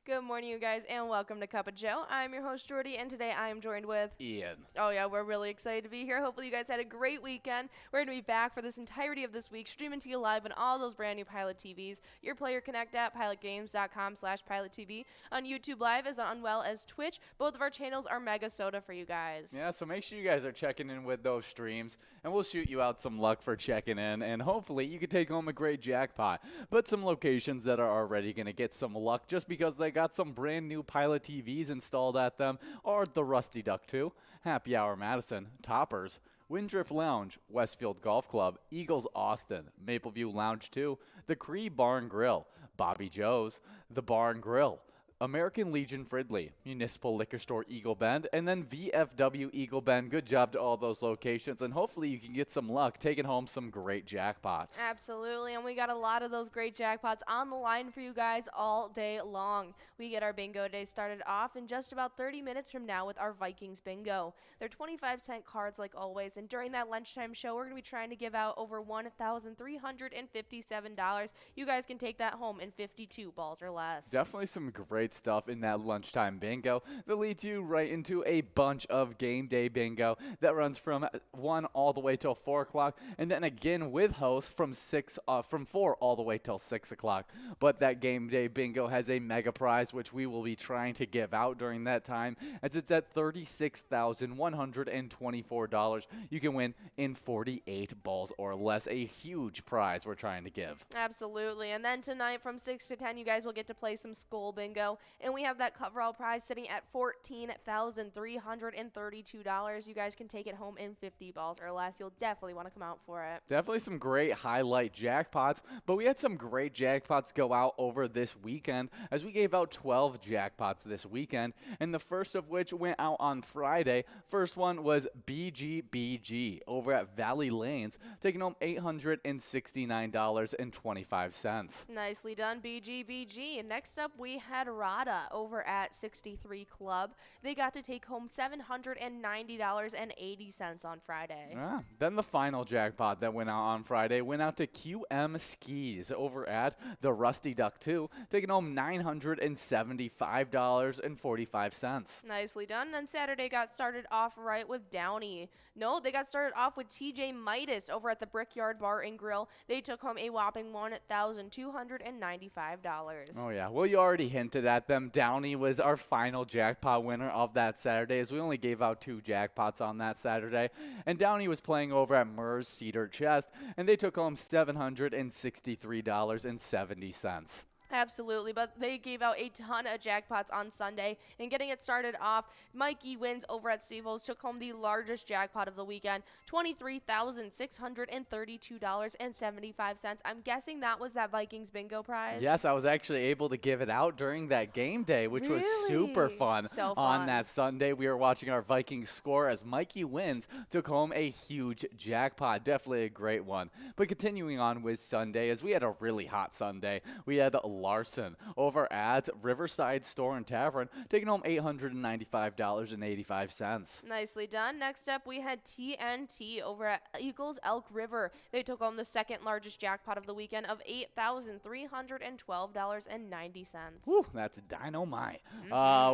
Good morning, you guys, and welcome to Cup of Joe. I'm your host, Jordy, and today I am joined with Ian. Oh, yeah, we're really excited to be here. Hopefully, you guys had a great weekend. We're going to be back for this entirety of this week, streaming to you live on all those brand new Pilot TVs, your Player Connect app, pilotgames.com/PilotTV, on YouTube Live, as well as Twitch. Both of our channels are MegaSota for you guys. Yeah, so make sure you guys are checking in with those streams, and we'll shoot you out some luck for checking in, and hopefully you can take home a great jackpot. But some locations that are already going to get some luck just because they got some brand new Pilot TVs installed at them are the Rusty Duck 2, Happy Hour Madison, Toppers, Windrift Lounge, Westfield Golf Club, Eagles Austin, Mapleview Lounge 2, the Cree Bar and Grill, Bobby Joe's, the Bar and Grill, American Legion Fridley, Municipal Liquor Store Eagle Bend, and then VFW Eagle Bend. Good job to all those locations, and hopefully you can get some luck taking home some great jackpots. Absolutely, and we got a lot of those great jackpots on the line for you guys all day long. We get our bingo day started off in just about 30 minutes from now with our Vikings bingo. They're 25-cent cards like always, and during that lunchtime show, we're going to be trying to give out over $1,357. You guys can take that home in 52 balls or less. Definitely some great stuff in that lunchtime bingo that leads you right into a bunch of game day bingo that runs from 1 all the way till 4 o'clock, and then again with hosts from 4 all the way till 6 o'clock. But that game day bingo has a mega prize which we will be trying to give out during that time, as it's at $36,124. You can win in 48 balls or less. A huge prize we're trying to give. Absolutely. And then tonight from 6 to 10, you guys will get to play some Skull Bingo. And we have that coverall prize sitting at $14,332. You guys can take it home in 50 balls or less. You'll definitely want to come out for it. Definitely some great highlight jackpots, but we had some great jackpots go out over this weekend, as we gave out 12 jackpots this weekend, and the first of which went out on Friday. First one was BGBG over at Valley Lanes, taking home $869.25. Nicely done, BGBG. And next up, we had Rada over at 63 Club. They got to take home $790.80 on Friday. Then the final jackpot that went out on Friday went out to QM Skis over at the Rusty Duck 2, taking home $975.45. Nicely done. Then Saturday got started off right with Downey. No, they got started off with TJ Midas over at the Brickyard Bar and Grill. They took home a whopping $1,295. Oh, yeah. Well, you already hinted at them. Downey was our final jackpot winner of that Saturday, as we only gave out 2 jackpots on that Saturday. And Downey was playing over at Murs Cedar Chest, and they took home $763.70. Absolutely, but they gave out a ton of jackpots on Sunday. And getting it started off, Mikey Wins over at Steve-O's took home the largest jackpot of the weekend, $23,632.75. I'm guessing that was that Vikings bingo prize. Yes, I was actually able to give it out during that game day, which was super fun. So On that Sunday, we were watching our Vikings score as Mikey Wins took home a huge jackpot. Definitely a great one. But continuing on with Sunday, as we had a really hot Sunday, we had Larson over at Riverside Store and Tavern, taking home $895.85. Nicely done. Next up, we had TNT over at Eagles Elk River. They took home the second largest jackpot of the weekend of $8,312.90. Woo, that's dynamite.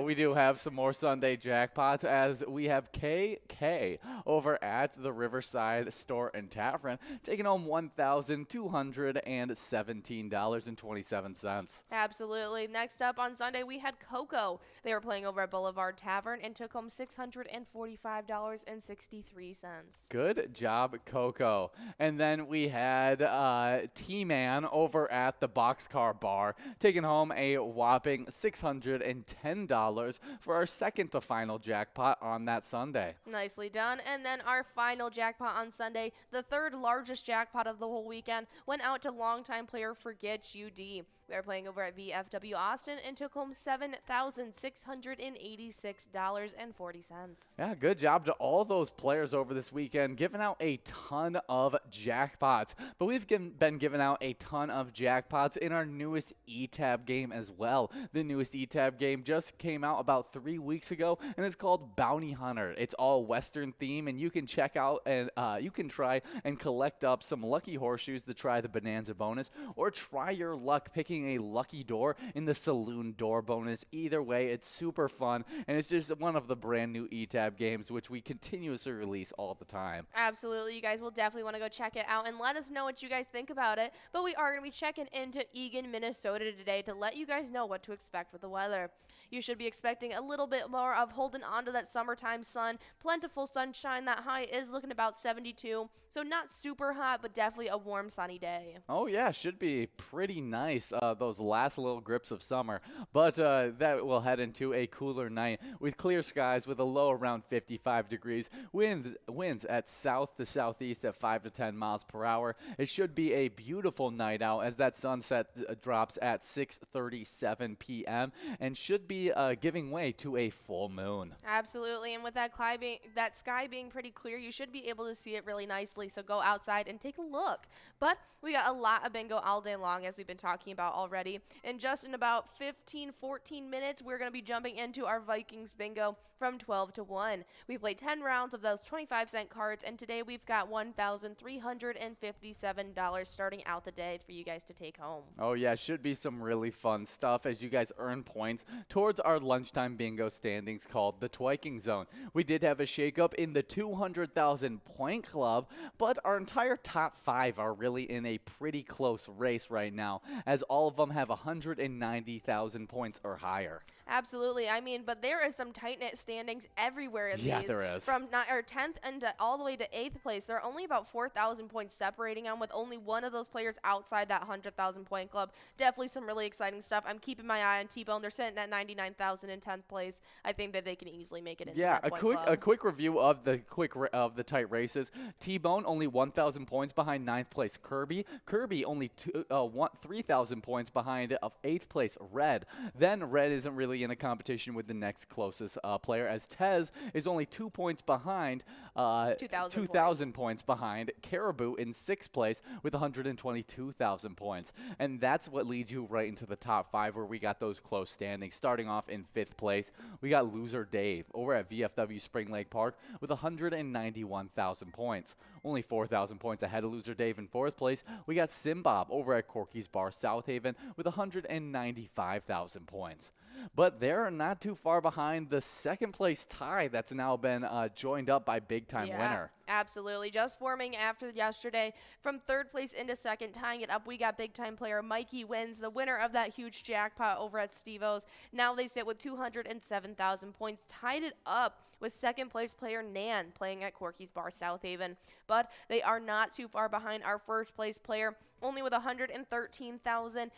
We do have some more Sunday jackpots, as we have KK over at the Riverside Store and Tavern, taking home $1,217.27. Absolutely. Next up on Sunday, we had Coco. They were playing over at Boulevard Tavern and took home $645.63. Good job, Coco. And then we had T-Man over at the Boxcar Bar, taking home a whopping $610 for our second to final jackpot on that Sunday. Nicely done. And then our final jackpot on Sunday, the third largest jackpot of the whole weekend, went out to longtime player Forget UD. We are playing over at VFW Austin and took home $7,600. $686.40. Yeah, good job to all those players over this weekend, giving out a ton of jackpots. But we've been giving out a ton of jackpots in our newest eTab game as well. The newest eTab game just came out about 3 weeks ago, and it's called Bounty Hunter. It's all Western theme, and you can check out and you can try and collect up some lucky horseshoes to try the Bonanza bonus, or try your luck picking a lucky door in the Saloon door bonus. Either way, it's super fun, and it's just one of the brand new eTab games, which we continuously release all the time. Absolutely. You guys will definitely want to go check it out and let us know what you guys think about it. But we are going to be checking into Eagan, Minnesota today to let you guys know what to expect with the weather. You should be expecting a little bit more of holding on to that summertime sun. Plentiful sunshine. That high is looking about 72. So not super hot, but definitely a warm, sunny day. Oh, yeah, should be pretty nice, those last little grips of summer. But that will head into a cooler night with clear skies with a low around 55 degrees. Winds at south to southeast at 5 to 10 miles per hour. It should be a beautiful night out as that sunset drops at 6:37 p.m. and should be giving way to a full moon. Absolutely. And with that sky being pretty clear, you should be able to see it really nicely. So go outside and take a look. But we got a lot of bingo all day long, as we've been talking about already. And just in about 14 minutes, we're going to be jumping into our Vikings bingo from 12 to 1. We played 10 rounds of those 25-cent cards, and today we've got $1,357 starting out the day for you guys to take home. Oh, yeah, should be some really fun stuff as you guys earn points towards our lunchtime bingo standings called the Twiking Zone. We did have a shakeup in the 200,000 point club, but our entire top 5 are really in a pretty close race right now, as all of them have 190,000 points or higher. Absolutely. I mean, but there is some tight-knit standings everywhere in Yeah, these. there is. From 10th and all the way to 8th place, there are only about 4,000 points separating them, with only one of those players outside that 100,000 point club. Definitely some really exciting stuff. I'm keeping my eye on T-Bone. They're sitting at 99,000 in 10th place. I think that they can easily make it into that point club. A quick review of the tight races. T-Bone only 1,000 points behind 9th place Kirby. Kirby only 3,000 points behind 8th place Red. Then Red isn't really in a competition with the next closest player, as Tez is only 2 points behind, 2,000 points behind Caribou in 6th place with 122,000 points. And that's what leads you right into the top 5, where we got those close standings. Starting off in 5th place, we got Loser Dave over at VFW Spring Lake Park with 191,000 points. Only 4,000 points ahead of Loser Dave in 4th place, we got Simbob over at Corky's Bar South Haven with 195,000 points. But they're not too far behind the 2nd place tie that's now been joined up by Big Time Winner. Absolutely. Just forming after yesterday. From 3rd place into 2nd, tying it up, we got big time player Mikey Wins, the winner of that huge jackpot over at Steve-O's. Now they sit with 207,000 points, tied it up with 2nd place player Nan playing at Corky's Bar South Haven. But they are not too far behind our 1st place player, only with 113,000.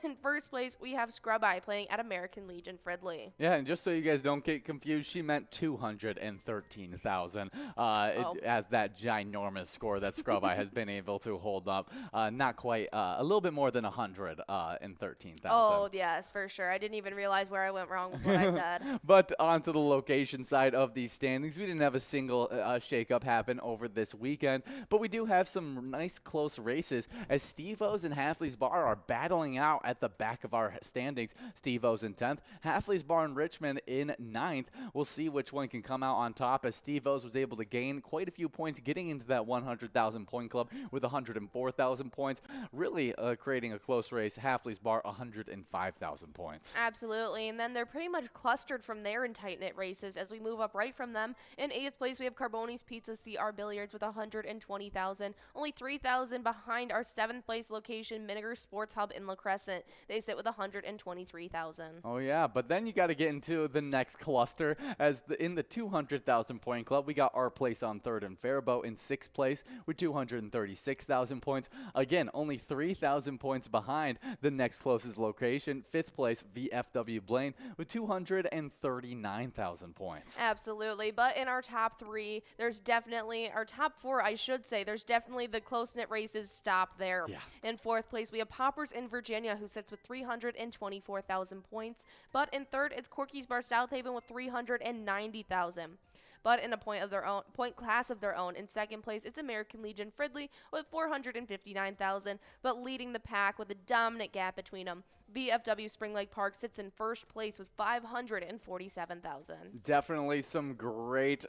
In 1st place, we have Scrub Eye playing at American Legion Fridley. Yeah, and just so you guys don't get confused, she meant 213,000 as that ginormous score that Scrub Eye has been able to hold up. Not quite, a little bit more than 113,000. Oh, yes, for sure. I didn't even realize where I went wrong with what I said. But onto the location side of these standings, we didn't have a single shakeup happen over this weekend, but we do have some nice close races as Steve-O's and Halfley's Bar are battling out at the back of our standings. Steve-O's in 10th, Halfley's Bar in Richmond in 9th. We'll see which one can come out on top, as Steve-O's was able to gain quite a few points getting into that 100,000 point club with 104,000 points, really creating a close race. Halfley's Bar 105,000 points. Absolutely, and then they're pretty much clustered from there in tight-knit races as we move up right from them. In 8th place, we have Carboni's Pizza CR Billiards with 120,000, only 3,000 behind our 7th place location, Miniger Sports Hub in La Crescent. They sit with 123,000. Oh, yeah, but then you got to get into the next cluster, as in the 200,000 point club, we got our place on 3rd and Faribault in 6th place with 236,000 points. Again, only 3,000 points behind the next closest location, 5th place VFW Blaine with 239,000 points. Absolutely, but in our top 3, there's definitely, our top 4, I should say, there's definitely the close-knit races stop there. Yeah. In 4th place, we have Poppers in Virginia Virginia, who sits with 324,000 points. But in third, it's Corky's Bar South Haven with 390,000. But in a point class of their own, in second place, it's American Legion Fridley with 459,000, but leading the pack with a dominant gap between them. VFW Spring Lake Park sits in first place with 547,000. Definitely some great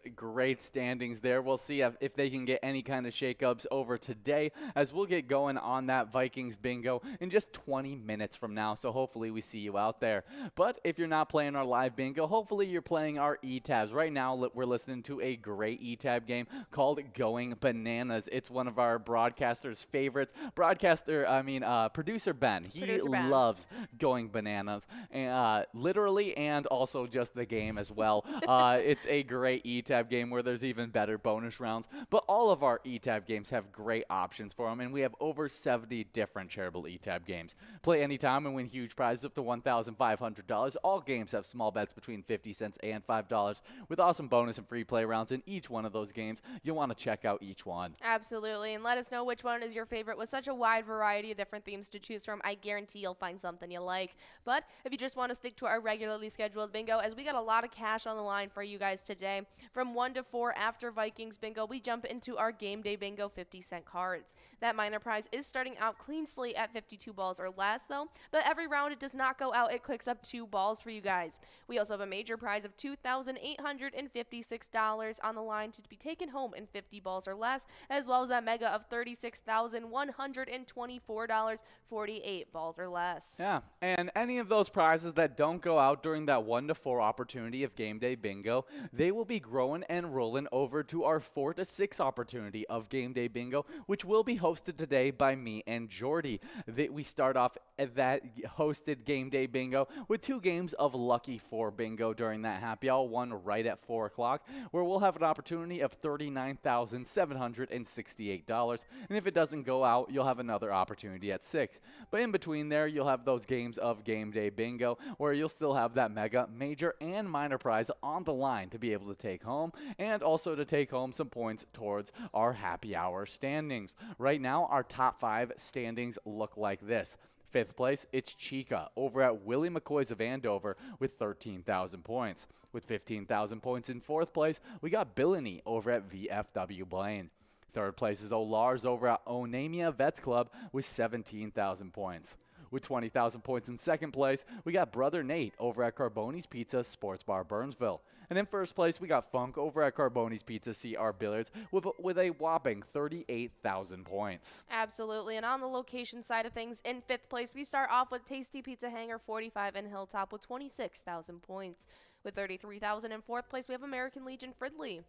standings there. We'll see if they can get any kind of shakeups over today, as we'll get going on that Vikings bingo in just 20 minutes from now. So hopefully we see you out there. But if you're not playing our live bingo, hopefully you're playing our E-tabs. Right now we're listening to a great E-tab game called Going Bananas. It's one of our broadcasters' favorites. Producer Ben. He loves Going Bananas, and literally and also just the game as well. It's a great E-tab game where there's even better bonus rounds, but all of our E-tab games have great options for them, and we have over 70 different Charitable E-tab games. Play anytime and win huge prizes up to $1,500. All games have small bets between 50 cents and $5 with awesome bonus and free play rounds in each one of those games. You'll want to check out each one. Absolutely, and let us know which one is your favorite. With such a wide variety of different themes to choose from, I guarantee you'll find something you like. But if you just want to stick to our regularly scheduled bingo, as we got a lot of cash on the line for you guys today, from 1 to 4 after Vikings bingo, we jump into our game day bingo 50-cent cards. That minor prize is starting out clean slate at 52 balls or less, though, but every round it does not go out. It clicks up 2 balls for you guys. We also have a major prize of $2,856 on the line to be taken home in 50 balls or less, as well as that mega of $36,124, 48 balls or less. Yeah, and any of those prizes that don't go out during that 1 to 4 opportunity of game day bingo, they will be growing and rolling over to our 4 to 6 opportunity of game day bingo, which will be hosted today by me and Jordy. We start off that hosted game day bingo with 2 games of Lucky 4 bingo during that happy hour, one right at 4 o'clock, where we'll have an opportunity of $39,768. And if it doesn't go out, you'll have another opportunity at 6. But in between there, you'll have those games of game day bingo where you'll still have that mega, major, and minor prize on the line to be able to take home, and also to take home some points towards our happy hour standings. Right now, our top 5 standings look like this. 5th place, it's Chica over at Willie McCoy's of Andover with 13,000 points. With 15,000 points in 4th place, we got Billany over at VFW Blaine. 3rd place is O'Lars over at Onamia Vets Club with 17,000 points. With 20,000 points in 2nd place, we got Brother Nate over at Carboni's Pizza Sports Bar Burnsville. And in 1st place, we got Funk over at Carboni's Pizza CR Billiards with a whopping 38,000 points. Absolutely. And on the location side of things, in 5th place, we start off with Tasty Pizza Hangar 45 in Hilltop with 26,000 points. With 33,000 in 4th place, we have American Legion Fridley.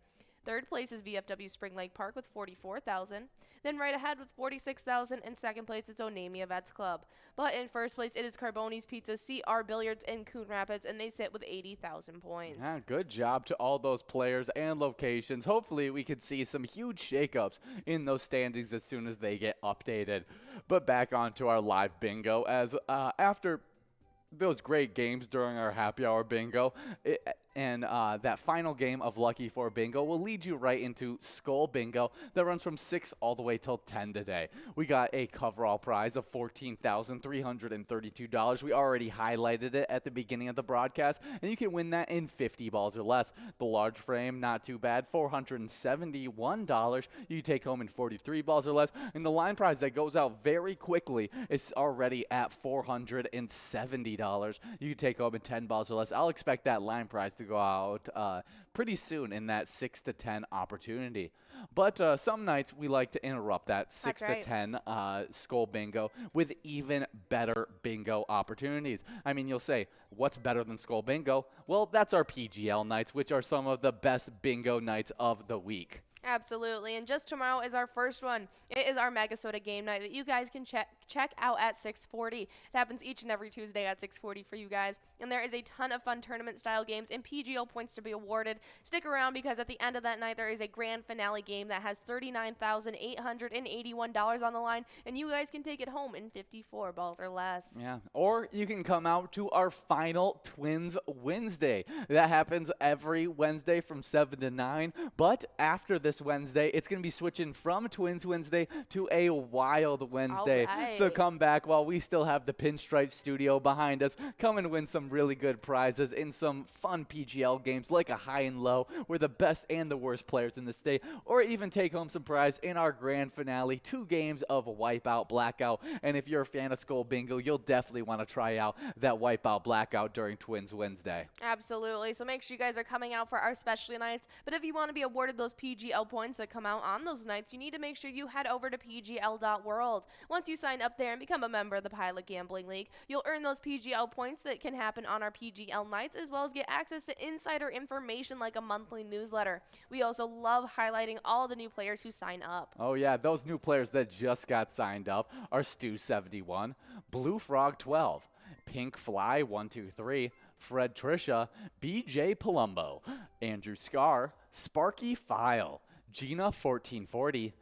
3rd place is VFW Spring Lake Park with 44,000. Then right ahead with 46,000. In 2nd place, it's Onamia Vets Club. But in 1st place, it is Carboni's Pizza CR Billiards in Coon Rapids, and they sit with 80,000 points. Yeah, good job to all those players and locations. Hopefully, we could see some huge shakeups in those standings as soon as they get updated. But back onto our live bingo, as after those great games during our happy hour bingo, and that final game of Lucky 4 bingo will lead you right into Skull Bingo that runs from 6 all the way till 10 today. We got a coverall prize of $14,332. We already highlighted it at the beginning of the broadcast, and you can win that in 50 balls or less. The large frame, not too bad, $471. You take home in 43 balls or less, and the line prize that goes out very quickly is already at $470. You take home in 10 balls or less. I'll expect that line prize to go out pretty soon in that 6 to 10 opportunity. But some nights we like to interrupt that 6 to 10 Skull Bingo with even better bingo opportunities. I mean, you'll say, what's better than Skull Bingo? Well, that's our PGL nights, which are some of the best bingo nights of the week. Absolutely, and just tomorrow is our first one. It is our MegaSota game night that you guys can check out at 6:40. It happens each and every Tuesday at 6:40 for you guys, and there is a ton of fun tournament-style games and PGL points to be awarded. Stick around because at the end of that night, there is a grand finale game that has $39,881 on the line, and you guys can take it home in 54 balls or less. Yeah, or you can come out to our final Twins Wednesday. That happens every Wednesday from 7 to 9, but after this this Wednesday. It's going to be switching from Twins Wednesday to a Wild Wednesday. So come back while we still have the Pinstripe Studio behind us. Come and win some really good prizes in some fun PGL games like a high and low, where the best and the worst players in the state, or even take home some prize in our grand finale, 2 games of Wipeout Blackout. And if you're a fan of Skull Bingo, you'll definitely want to try out that Wipeout Blackout during Twins Wednesday. Absolutely. So make sure you guys are coming out for our specialty nights. But if you want to be awarded those PGL points that come out on those nights, you need to make sure you head over to pgl.world. Once you sign up there and become a member of the Pilot Gambling League, you'll earn those PGL points that can happen on our PGL nights, as well as get access to insider information like a monthly newsletter. We also love highlighting all the new players who sign up. Oh yeah, those new players that just got signed up are Stu71, Blue Frog 12, Pink Fly 123, Fred Trisha, BJ Palumbo, Andrew Scar, Sparky File, Gina 1440,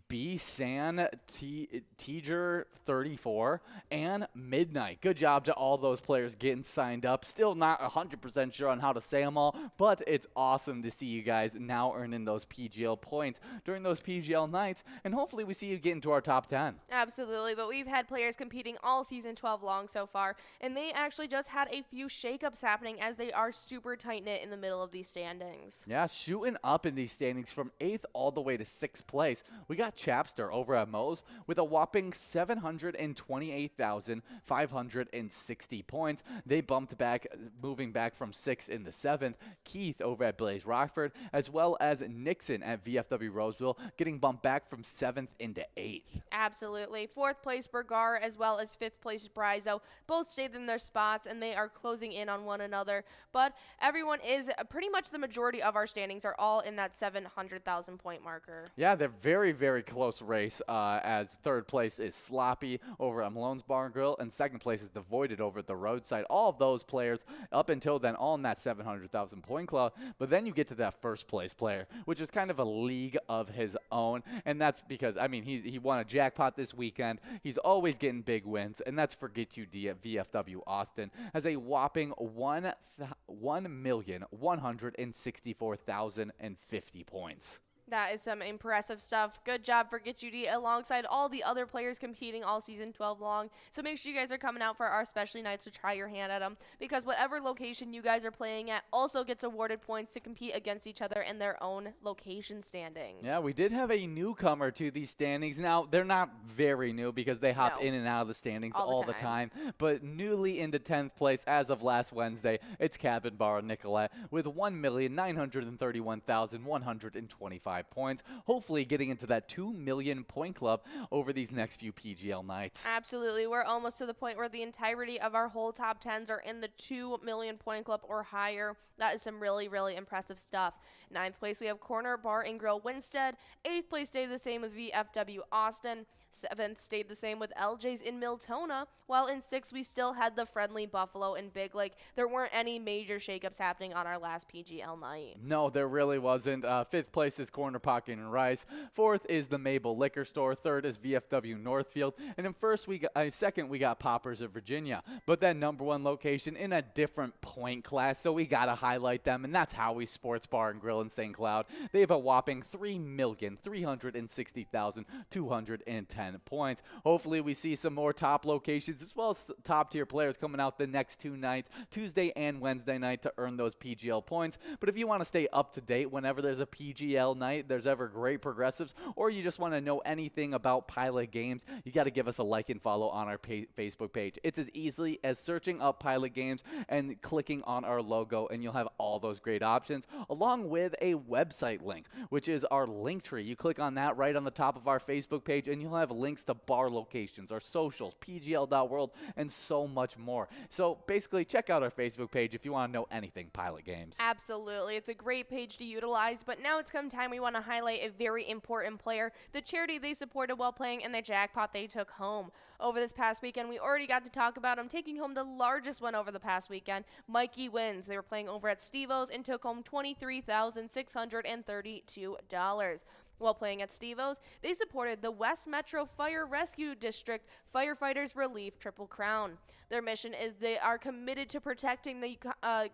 B. San Teager 34, and Midnight. Good job to all those players getting signed up. Still not 100% sure on how to say them all, but it's awesome to see you guys now earning those PGL points during those PGL nights, and hopefully we see you get into our top 10. Absolutely, but we've had players competing all season 12 long so far, and they actually just had a few shakeups happening as they are super tight-knit in the middle of these standings. Yeah, shooting up in these standings from 8th all the way to 6th place. We got Chapster over at Moe's with a whopping 728,560 points. They bumped back, moving back from 6th into 7th. Keith over at Blaze Rockford, as well as Nixon at VFW Roseville, getting bumped back from 7th into 8th. Absolutely. 4th place Bergar as well as 5th place Brizo both stayed in their spots, and they are closing in on one another. But everyone is pretty much the majority of our standings are all in that 700,000 point marker. Yeah, they're very, very close race, as 3rd place is Sloppy over at Malone's Bar and Grill, and 2nd place is Devoided over at the Roadside. All of those players up until then all in that 700,000 point club, but then you get to that 1st place player, which is kind of a league of his own, and that's because, I mean, he won a jackpot this weekend. He's always getting big wins, and that's Forget You D at VFW Austin, has a whopping 1,164,050 points. That is some impressive stuff. Good job for Get UD alongside all the other players competing all season 12 long. So make sure you guys are coming out for our specialty nights to try your hand at them, because whatever location you guys are playing at also gets awarded points to compete against each other in their own location standings. Yeah, we did have a newcomer to these standings. Now, they're not very new because they hop in and out of the standings all the time. But newly into 10th place as of last Wednesday, it's Cabin Bar Nicolette with 1,931,125 points, hopefully getting into that 2 million point club over these next few PGL nights. Absolutely. We're almost to the point where the entirety of our whole top 10s are in the 2 million point club or higher. That is some really, really impressive stuff. 9th place, we have Corner Bar and Grill Winstead. 8th place stayed the same with VFW Austin. 7th stayed the same with LJ's in Miltona, while in 6th we still had the Friendly Buffalo in Big Lake. There weren't any major shakeups happening on our last PGL night. No, there really wasn't. 5th place is Corner Pocket and Rice. 4th is the Mabel Liquor Store. 3rd is VFW Northfield. And in 2nd, we got Poppers of Virginia. But that number 1 location in a different point class, so we got to highlight them, and that's Howie's Sports Bar and Grill in St. Cloud. They have a whopping 3,360,210 points. Hopefully we see some more top locations as well as top tier players coming out the next 2 nights, Tuesday and Wednesday night, to earn those PGL points. But if you want to stay up to date whenever there's a PGL night, there's ever great progressives, or you just want to know anything about Pilot Games, you got to give us a like and follow on our Facebook page. It's as easy as searching up Pilot Games and clicking on our logo, and you'll have all those great options, along with a website link, which is our link tree. You click on that right on the top of our Facebook page, and you'll have links to bar locations, our socials, pgl.world, and so much more. So basically, check out our Facebook page if you want to know anything Pilot Games. Absolutely. It's a great page to utilize, but now it's come time we want to highlight a very important player, the charity they supported while playing, and the jackpot they took home. Over this past weekend, we already got to talk about him taking home the largest one over the past weekend, Mikey Wins. They were playing over at Steve-O's and took home $23,632. While playing at Steve-O's, they supported the West Metro Fire Rescue District Firefighters Relief Triple Crown. Their mission is they are committed to protecting the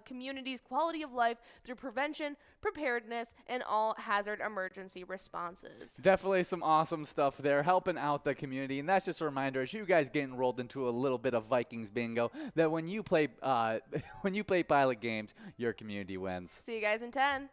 community's quality of life through prevention, preparedness, and all hazard emergency responses. Definitely some awesome stuff there, helping out the community. And that's just a reminder, as you guys get enrolled into a little bit of Vikings bingo, that when you play Pilot games, your community wins. See you guys in 10.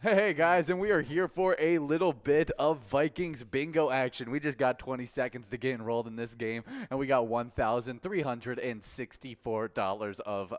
Hey guys, and we are here for a little bit of Vikings bingo action. We just got 20 seconds to get enrolled in this game, and we got $1,364 of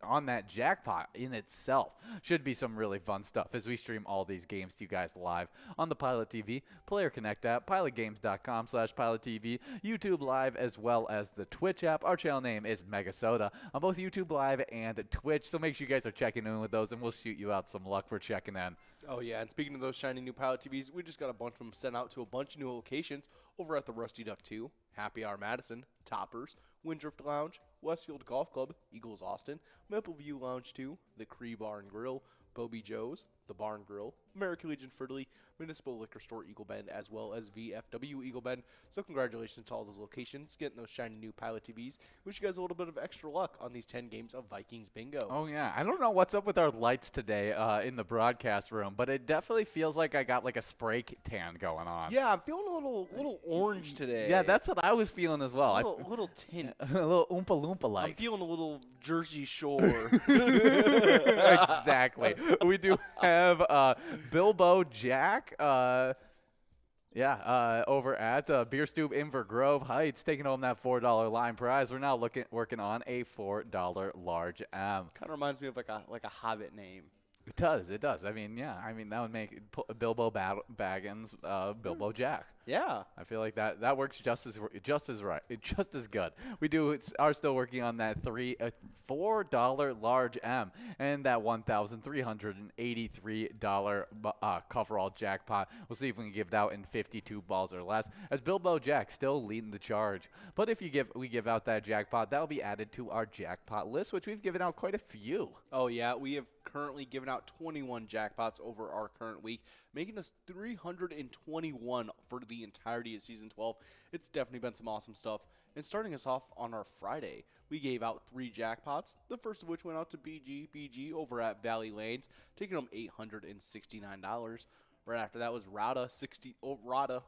on that jackpot in itself. Should be some really fun stuff as we stream all these games to you guys live on the Pilot TV, Player Connect app, pilotgames.com/PilotTV, YouTube Live, as well as the Twitch app. Our channel name is MegaSota on both YouTube Live and Twitch, so make sure you guys are checking in with those, and we'll shoot you out some luck for checking in. Oh, yeah, and speaking of those shiny new Pilot TVs, we just got a bunch of them sent out to a bunch of new locations over at the Rusty Duck 2, Happy Hour Madison, Toppers, Windrift Lounge, Westfield Golf Club, Eagles Austin, Maple View Lounge 2, the Cree Bar and Grill, Bobby Joe's, the Barn Grill, American Legion Fridley, Municipal Liquor Store Eagle Bend, as well as VFW Eagle Bend. So congratulations to all those locations getting those shiny new Pilot TVs. Wish you guys a little bit of extra luck on these 10 games of Vikings bingo. Oh, yeah. I don't know what's up with our lights today in the broadcast room, but it definitely feels like I got like a spray tan going on. Yeah, I'm feeling a little orange today. Yeah, that's what I was feeling as well. A little tint. A little Oompa Loompa-like. I'm feeling a little Jersey Shore. Exactly. We do have Bilbo Jack. Over at Beer Stoop Inver Grove Heights, taking home that $4 line prize. We're now working on a $4 large M. Kind of reminds me of like a Hobbit name. It does. It does. I mean, yeah. I mean, that would make Bilbo Baggins Bilbo Jack. Yeah. I feel like that works just as good. We are still working on that $4 large M and that $1,383 coverall jackpot. We'll see if we can give it out in 52 balls or less, as Bilbo Jack still leading the charge. But if we give out that jackpot, that'll be added to our jackpot list, which we've given out quite a few. Oh yeah, we have currently given out 21 jackpots over our current week, making us 321 for the entirety of Season 12. It's definitely been some awesome stuff. And starting us off on our Friday, we gave out 3 jackpots, the first of which went out to BG over at Valley Lanes, taking home $869. Right after that was Rada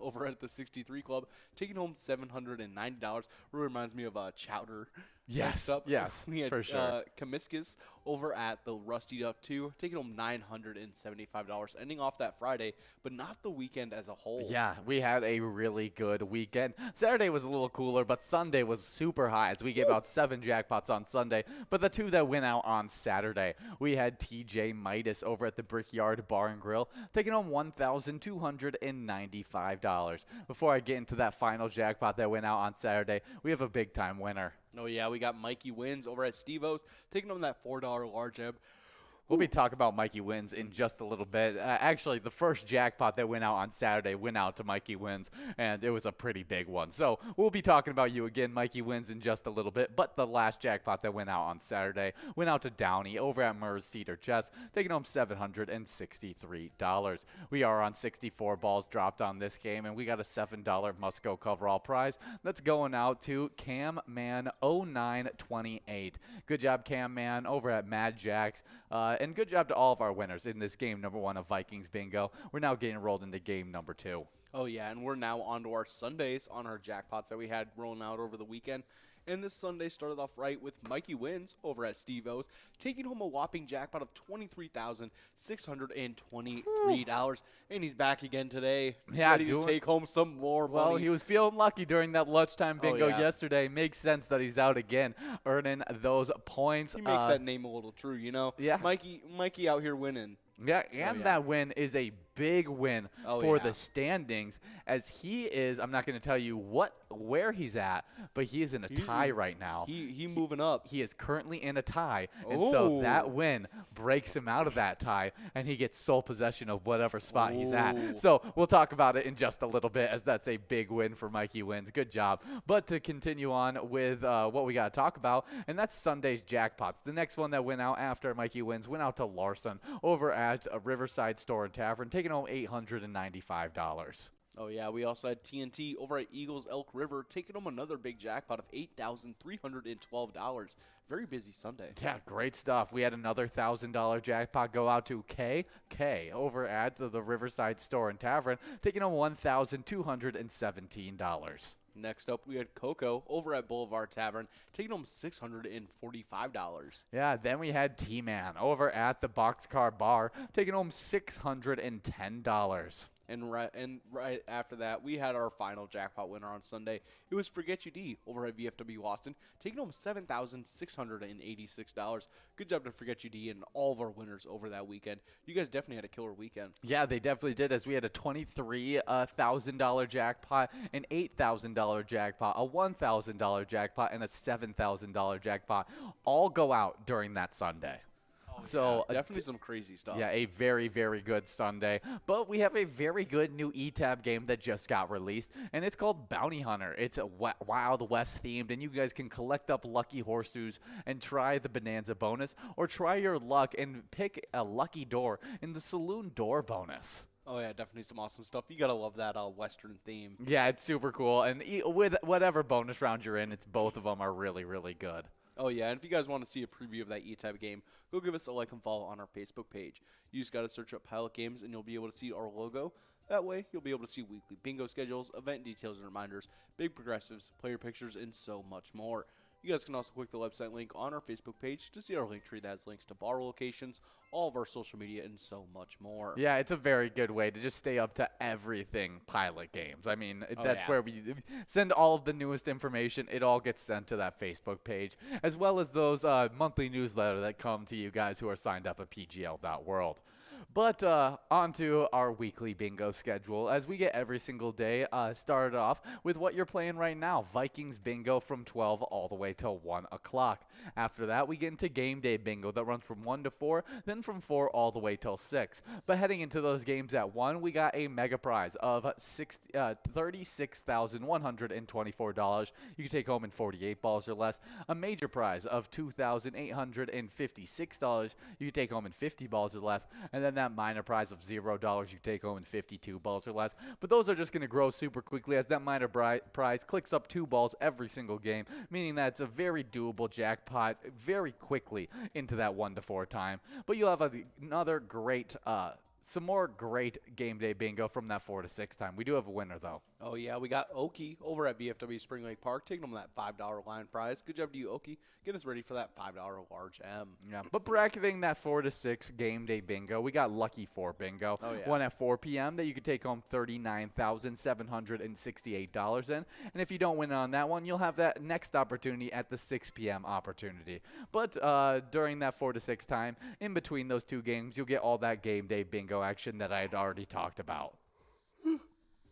over at the 63 Club, taking home $790. Really reminds me of Chowder. Yes, Next up, yes, we had for sure. Comiscus over at the Rusty Duck 2, taking home $975, ending off that Friday, but not the weekend as a whole. Yeah, we had a really good weekend. Saturday was a little cooler, but Sunday was super high as we gave out 7 jackpots on Sunday. But the 2 that went out on Saturday, we had TJ Midas over at the Brickyard Bar and Grill, taking home $1,295. Before I get into that final jackpot that went out on Saturday, we have a big time winner. Oh, yeah, we got Mikey Wins over at Steve-O's, taking home that $4 large M. We'll be talking about Mikey Wins in just a little bit. Actually, the first jackpot that went out on Saturday went out to Mikey Wins, and it was a pretty big one. So we'll be talking about you again, Mikey Wins, in just a little bit. But the last jackpot that went out on Saturday went out to Downey over at Murs Cedar Chest, taking home $763. We are on 64 balls dropped on this game, and we got a $7 must-go coverall prize that's going out to Cam Man 0928. Good job, Cam Man, over at Mad Jacks. And good job to all of our winners in this game number 1 of Vikings Bingo. We're now getting rolled into game number 2. Oh, yeah, and we're now on to our Sundays on our jackpots that we had rolling out over the weekend. And this Sunday started off right with Mikey Wins over at Steve-O's, taking home a whopping jackpot of $23,623. And he's back again today, ready to take home some more money. Well, he was feeling lucky during that lunchtime bingo yesterday. Makes sense that he's out again, earning those points. He makes that name a little true, you know? Yeah. Mikey out here winning. Yeah, and that win is a big win for the standings, as he is, I'm not going to tell you where he's at, but he is in a tie right now. He moving up. He is currently in a tie, and so that win breaks him out of that tie, and he gets sole possession of whatever spot he's at. So we'll talk about it in just a little bit, as that's a big win for Mikey Wins. Good job. But to continue on with what we got to talk about, and that's Sunday's jackpots. The next one that went out after Mikey Wins went out to Larson over at a Riverside Store and Tavern, taking home $895. Oh, yeah, we also had TNT over at Eagles Elk River, taking home another big jackpot of $8,312. Very busy Sunday. Yeah, great stuff. We had another $1,000 jackpot go out to KK over at the Riverside Store and Tavern, taking home $1,217. Next up, we had Coco over at Boulevard Tavern, taking home $645. Yeah, then we had T-Man over at the Boxcar Bar, taking home $610. And right after that, we had our final jackpot winner on Sunday. It was Forget You D over at VFW Austin, taking home $7,686. Good job to Forget You D and all of our winners over that weekend. You guys definitely had a killer weekend. Yeah, they definitely did, as we had a $23,000 jackpot, an $8,000 jackpot, a $1,000 jackpot, and a $7,000 jackpot all go out during that Sunday. So definitely some crazy stuff. Yeah, a very, very good Sunday. But we have a very good new eTab game that just got released, and it's called Bounty Hunter. It's a Wild West themed, and you guys can collect up lucky horseshoes and try the Bonanza bonus, or try your luck and pick a lucky door in the Saloon Door bonus. Oh, yeah, definitely some awesome stuff. You got to love that Western theme. Yeah, it's super cool. And with whatever bonus round you're in, both of them are really, really good. Oh, yeah, and if you guys want to see a preview of that E-Type game, go give us a like and follow on our Facebook page. You just got to search up Pilot Games, and you'll be able to see our logo. That way, you'll be able to see weekly bingo schedules, event details and reminders, big progressives, player pictures, and so much more. You guys can also click the website link on our Facebook page to see our link tree that has links to bar locations, all of our social media, and so much more. Yeah, it's a very good way to just stay up to everything Pilot Games. I mean, that's where we send all of the newest information. It all gets sent to that Facebook page, as well as those monthly newsletters that come to you guys who are signed up at pgl.world. But on to our weekly bingo schedule, as we get every single day started off with what you're playing right now, Vikings bingo from 12 all the way till 1 o'clock. After that, we get into game day bingo that runs from 1 to 4, then from 4 all the way till 6. But heading into those games at 1, we got a mega prize of $36,124. You can take home in 48 balls or less. A major prize of $2,856. You can take home in 50 balls or less. And then that minor prize of $0 you take home in 52 balls or less. But those are just going to grow super quickly, as that minor prize clicks up 2 balls every single game, meaning that it's a very doable jackpot very quickly into that 1 to 4 time. But you'll have another great some more great game day bingo from that 4 to 6 time. We do have a winner, though. Oh, yeah, we got Oki over at VFW Spring Lake Park taking home that $5 line prize. Good job to you, Oki. Get us ready for that $5 large M. Yeah, but bracketing that 4 to 6 game day bingo, we got Lucky 4 bingo. Oh, yeah. One at 4 p.m. that you could take home $39,768 in. And if you don't win on that one, you'll have that next opportunity at the 6 p.m. opportunity. But during that 4 to 6 time, in between those two games, you'll get all that game day bingo action that I had already talked about.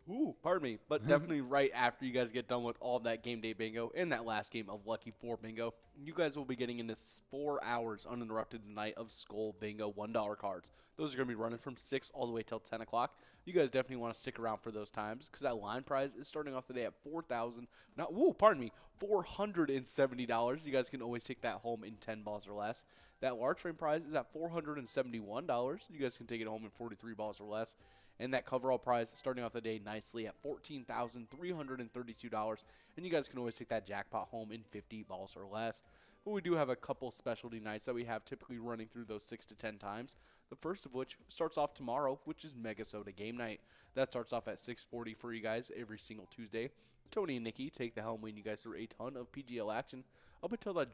Ooh, pardon me, but definitely right after you guys get done with all of that game day bingo and that last game of Lucky 4 bingo, you guys will be getting into 4 hours uninterrupted tonight of Skull Bingo $1 cards. Those are going to be running from 6 all the way till 10 o'clock. You guys definitely want to stick around for those times because that line prize is starting off the day at $470. You guys can always take that home in 10 balls or less. That large frame prize is at $471. You guys can take it home in 43 balls or less. And that coverall prize is starting off the day nicely at $14,332. And you guys can always take that jackpot home in 50 balls or less. But we do have a couple specialty nights that we have typically running through those 6 to 10 times. The first of which starts off tomorrow, which is MegaSota game night. That starts off at 6:40 for you guys every single Tuesday. Tony and Nikki take the helm, leading you guys through a ton of PGL action up until their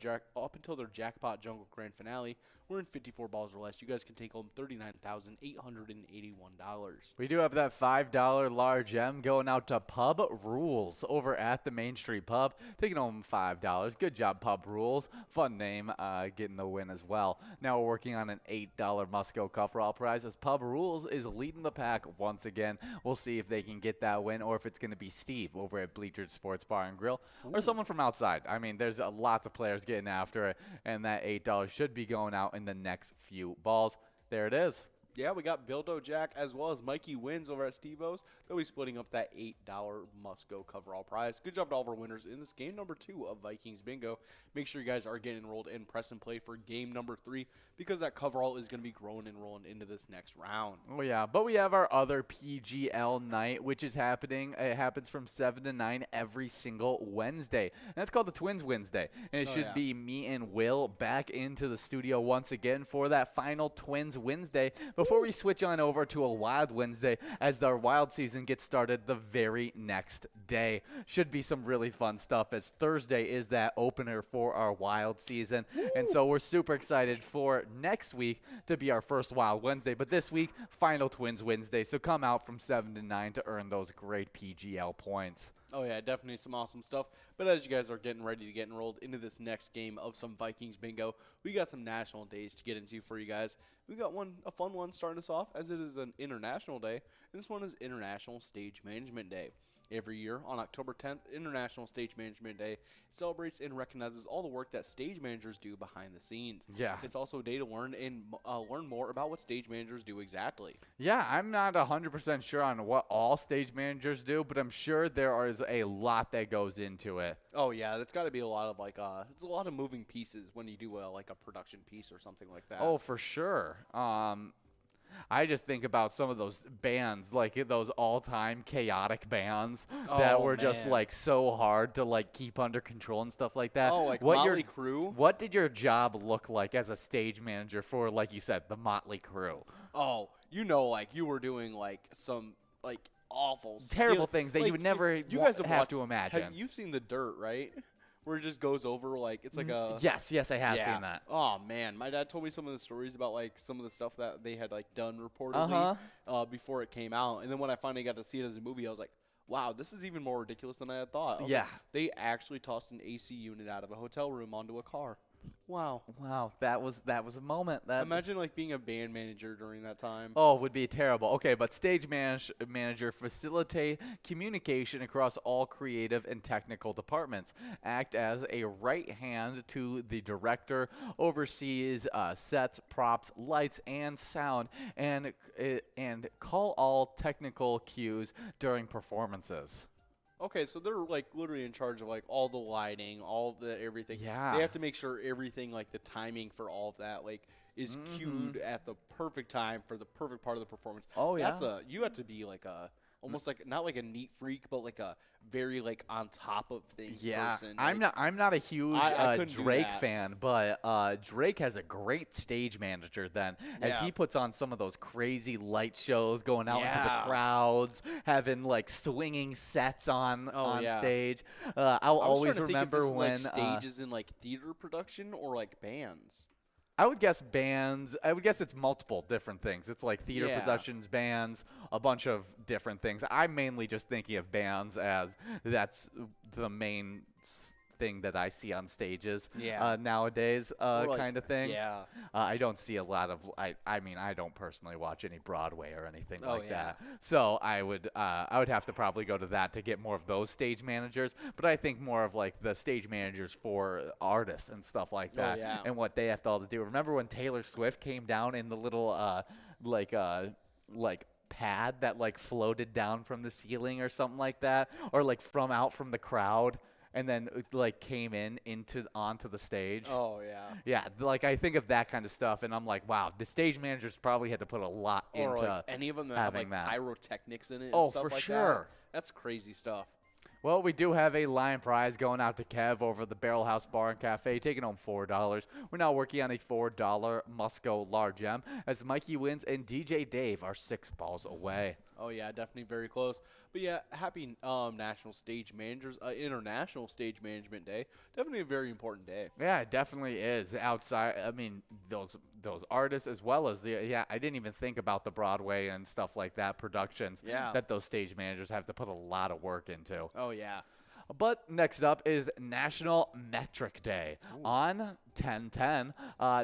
jackpot jungle grand finale. We're in 54 balls or less. You guys can take home $39,881. We do have that $5 large M going out to Pub Rules over at the Main Street Pub, taking home $5. Good job, Pub Rules. Fun name, getting the win as well. Now we're working on an $8 Musco coverall prize as Pub Rules is leading the pack once again. We'll see if they can get that win or if it's going to be Steve over at Bleachers Sports Bar and Grill or someone from outside. I mean, there's lots of players getting after it, and that $8 should be going out in the next few balls. There it is. Yeah, we got Bildo Jack as well as Mikey Wins over at Steve-O's. They'll be splitting up that $8 must-go coverall prize. Good job to all of our winners in this game number 2 of Vikings Bingo. Make sure you guys are getting enrolled in Press and Play for game number 3 because that coverall is going to be growing and rolling into this next round. Oh, yeah, but we have our other PGL night, which is happening. It happens from 7 to 9 every single Wednesday. And that's called the TwinsWinsDay. And it should be me and Will back into the studio once again for that final TwinsWinsDay before we switch on over to a Wild Wednesday as our Wild season gets started the very next day. Should be some really fun stuff as Thursday is that opener for our Wild season. And so we're super excited for next week to be our first Wild Wednesday. But this week, final TwinsWinsDay. So come out from 7 to 9 to earn those great PGL points. Oh, yeah, definitely some awesome stuff. But as you guys are getting ready to get enrolled into this next game of some Vikings Bingo, we got some national days to get into for you guys. We got a fun one starting us off, as it is an international day. And this one is International Stage Management Day. Every year on October 10th, International Stage Management Day celebrates and recognizes all the work that stage managers do behind the scenes. Yeah. It's also a day to learn more about what stage managers do exactly. Yeah, I'm not 100% sure on what all stage managers do, but I'm sure there is a lot that goes into it. Oh, yeah, it's got to be a lot of it's a lot of moving pieces when you do a production piece or something like that. Oh, for sure. I just think about some of those bands, like those all-time chaotic bands that were just so hard to keep under control and stuff like that. Oh, like Motley Crue? What did your job look like as a stage manager for, like you said, the Motley Crue? Oh, you were doing some awful, terrible things that you would never have to imagine. You've seen The Dirt, right? Where it just goes over it's like a yes, I have seen that. Oh man, my dad told me some of the stories about some of the stuff that they had done reportedly before it came out, and then when I finally got to see it as a movie, I was like, wow, this is even more ridiculous than I had thought. I was like, they actually tossed an AC unit out of a hotel room onto a car. Wow, that was a moment. Imagine being a band manager during that time. Oh, it would be terrible. Okay, but stage manager facilitate communication across all creative and technical departments. Act as a right hand to the director, oversees sets, props, lights, and sound, and call all technical cues during performances. Okay, so they're literally in charge of all the lighting, all the everything. Yeah. They have to make sure everything the timing for all of that is cued at the perfect time for the perfect part of the performance. Oh yeah. You have to be a almost like not like a neat freak, but like a very like on top of things person. I'm not a huge I couldn't do Drake that. fan, but Drake has a great stage manager then, as Yeah. he puts on some of those crazy light shows, going out into the Yeah. crowds, having like swinging sets on yeah. stage. I I'll was always trying to think if remember this is, when like stages in like theater production or like bands. I would guess bands. I would guess it's multiple different things. It's like theater Yeah. productions, bands, a bunch of different things. I'm mainly just thinking of bands as that's the main thing that I see on stages Yeah. nowadays, Or, like, kind of thing. Yeah. I don't see a lot of. I mean, I don't personally watch any Broadway or anything Oh, like yeah. that. So I would have to probably go to that to get more of those stage managers. But I think more of like the stage managers for artists and stuff like that, yeah. and what they have to all to do. Remember when Taylor Swift came down in the little like pad that like floated down from the ceiling or something like that, or like from the crowd, and then like came onto the stage. Oh yeah. Yeah, like I think of that kind of stuff, and I'm like, wow, the stage managers probably had to put a lot Or into like any of them that have having like that. pyrotechnics in it. And Oh, stuff for like sure. That. That's crazy stuff. Well, we do have a Lion Prize going out to Kev over at the Barrel House Bar and Cafe, taking home $4. We're now working on a $4 Musco Large M, as Mikey wins and DJ Dave are 6 balls away. Oh yeah, definitely very close. But yeah, happy National Stage Managers, International Stage Management Day. Definitely a very important day. Yeah, it definitely is. Outside, I mean, those artists as well as I didn't even think about the Broadway and stuff like that productions. Yeah. That those stage managers have to put a lot of work into. Oh yeah. But next up is National Metric Day. On 10/10,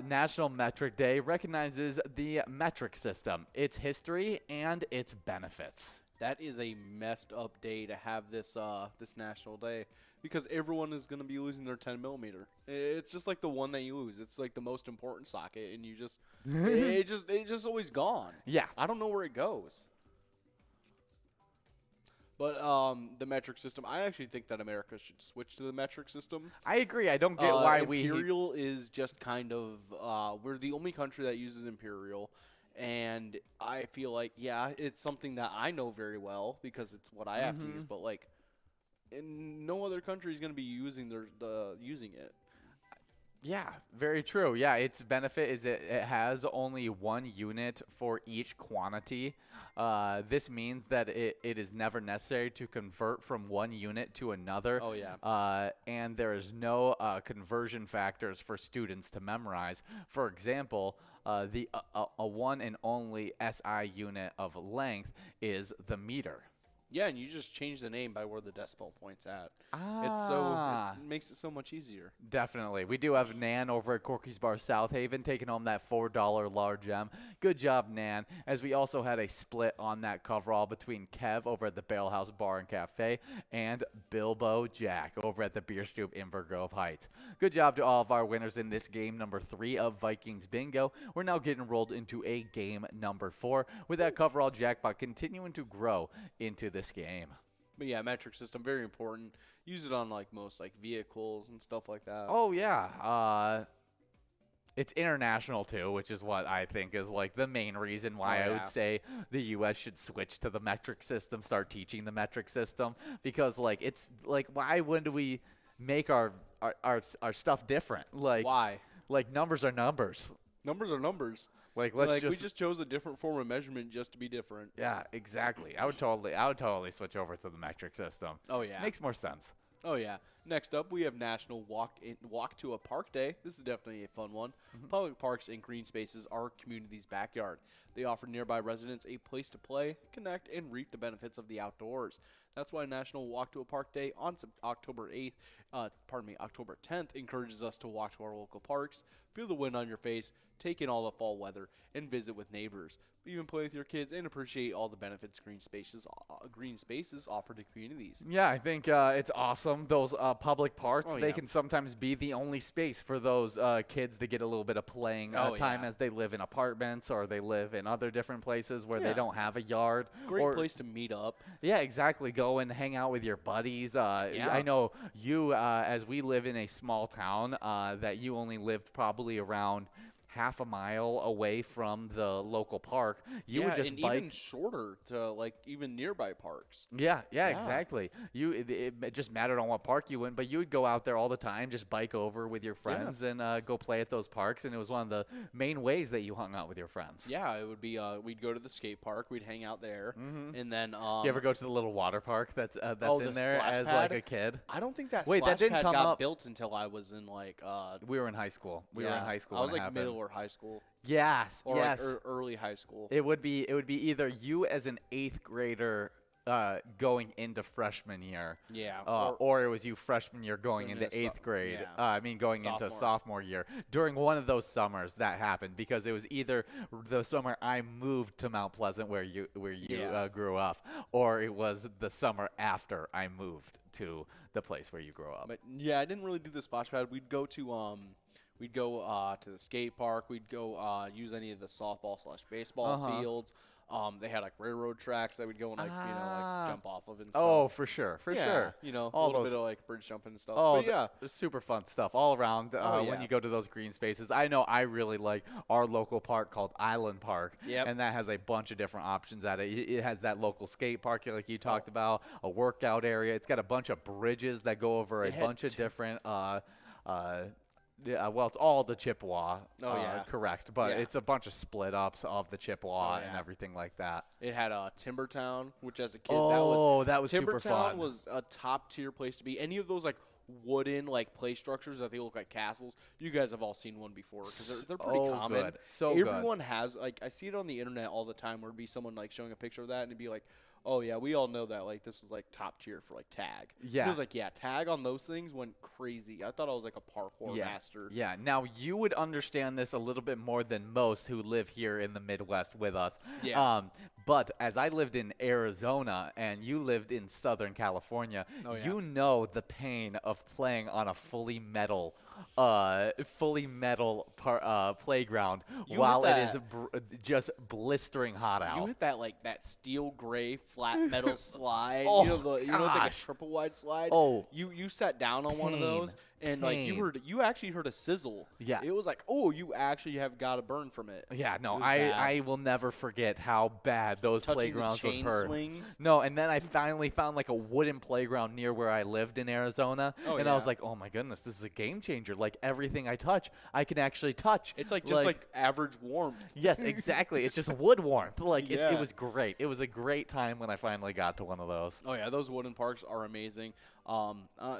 National Metric Day recognizes the metric system, its history, and its benefits. That is a messed up day to have this this national day, because everyone is going to be losing their 10 millimeter. It's just like the one that you lose. It's like the most important socket, and you just it just always gone. Yeah. I don't know where it goes. But the metric system, I actually think that America should switch to the metric system. I agree. I don't get why Imperial is just kind of we're the only country that uses Imperial. And I feel like, yeah, it's something that I know very well because it's what I have to use. But like, no other country is going to be using using it. Yeah, very true. Yeah, its benefit is it has only one unit for each quantity. This means that it is never necessary to convert from one unit to another. Oh, yeah. And there is no conversion factors for students to memorize. For example, a one and only SI unit of length is the meter. Yeah, and you just change the name by where the decimal point's at. Ah. It makes it so much easier. Definitely. We do have Nan over at Corky's Bar South Haven taking home that $4 large M. Good job, Nan. As we also had a split on that coverall between Kev over at the Barrel House Bar and Cafe and Bilbo Jack over at the Beer Stoop in Grove Heights. Good job to all of our winners in this game number 3 of Vikings Bingo. We're now getting rolled into a game number 4 with that coverall jackpot continuing to grow into this game. But yeah, metric system, very important. Use it on like most like vehicles and stuff like that. Oh, yeah. It's international, too, which is what I think is like the main reason why I would say the U.S. should switch to the metric system, start teaching the metric system. Because, like, it's like, why wouldn't we make our stuff different? Like, Why? Like, numbers are numbers. Numbers are numbers. Like, we just chose a different form of measurement just to be different. Yeah, exactly. I would totally switch over to the metric system. Oh yeah. Makes more sense. Oh yeah. Next up, we have National Walk to a Park Day. This is definitely a fun one. Public parks and green spaces are our community's backyard. They offer nearby residents a place to play, connect, and reap the benefits of the outdoors. That's why National Walk to a Park Day on October 10th encourages us to walk to our local parks, feel the wind on your face, take in all the fall weather, and visit with neighbors. Even play with your kids and appreciate all the benefits green spaces offer to communities. Yeah, I think it's awesome. Those public parks, Oh, they yeah. can sometimes be the only space for those kids to get a little bit of playing time as they live in apartments or they live in other different places where they Yeah. don't have a yard. Great place to meet up. Yeah, exactly. Go and hang out with your buddies. I know you, as we live in a small town, that you only lived probably around half a mile away from the local park. You would just and bike. even shorter to like even nearby parks. Yeah, exactly. It just mattered on what park you went, but you would go out there all the time, just bike over with your friends and go play at those parks, and it was one of the main ways that you hung out with your friends. Yeah, it would be. We'd go to the skate park. We'd hang out there, and then. You ever go to the little water park that's in the there splash as pad? like a kid? I don't think that Wait, that splash didn't pad come got up. built until I was in like. We were in high school. We were in high school. I was when it like happened. middle or high school. Yes, Or yes. like early high school. It would be either you as an 8th grader going into freshman year. Yeah. Or it was you freshman year going into 8th grade. yeah. Going into sophomore year. During one of those summers that happened because it was either the summer I moved to Mount Pleasant where you grew up, or it was the summer after I moved to the place where you grew up. But yeah, I didn't really do the splash pad. We'd go to to the skate park. We'd go use any of the softball/baseball fields. They had like railroad tracks that we'd go and like jump off of and stuff. Oh, for sure. A little bit of like bridge jumping and stuff. Oh, but yeah, there's super fun stuff all around when you go to those green spaces. I know I really like our local park called Island Park, and that has a bunch of different options at it. It has that local skate park like you talked about, a workout area. It's got a bunch of bridges that go over a bunch of different well, it's all the Chippewa, correct, but it's a bunch of split ups of the Chippewa and everything like that. It had Timbertown, which as a kid that was super fun. Timbertown was a top tier place to be. Any of those like wooden like play structures that they look like castles, you guys have all seen one before because they're pretty common. Good. So everyone has like I see it on the internet all the time where it'd be someone like showing a picture of that and it'd be like, oh yeah, we all know that like this was like top tier for like tag. Yeah, it was like tag on those things went crazy. I thought I was like a parkour master. Yeah, now you would understand this a little bit more than most who live here in the Midwest with us. Yeah. But as I lived in Arizona and you lived in Southern California, you know the pain of playing on a fully metal playground while it is just blistering hot out. You hit that steel gray flat metal slide. Oh, it's like a triple wide slide. Oh, you sat down on one of those and like you actually heard a sizzle. Yeah, it was like, oh, you actually have got a burn from it. Yeah, no, I will never forget how bad those playgrounds the chain would hurt. Swings. No, and then I finally found like a wooden playground near where I lived in Arizona, I was like, oh my goodness, this is a game changer. Like everything I touch, I can actually touch. It's like just like average warmth. Yes, exactly. It's just wood warmth. Like it was great. It was a great time when I finally got to one of those. Oh yeah, those wooden parks are amazing.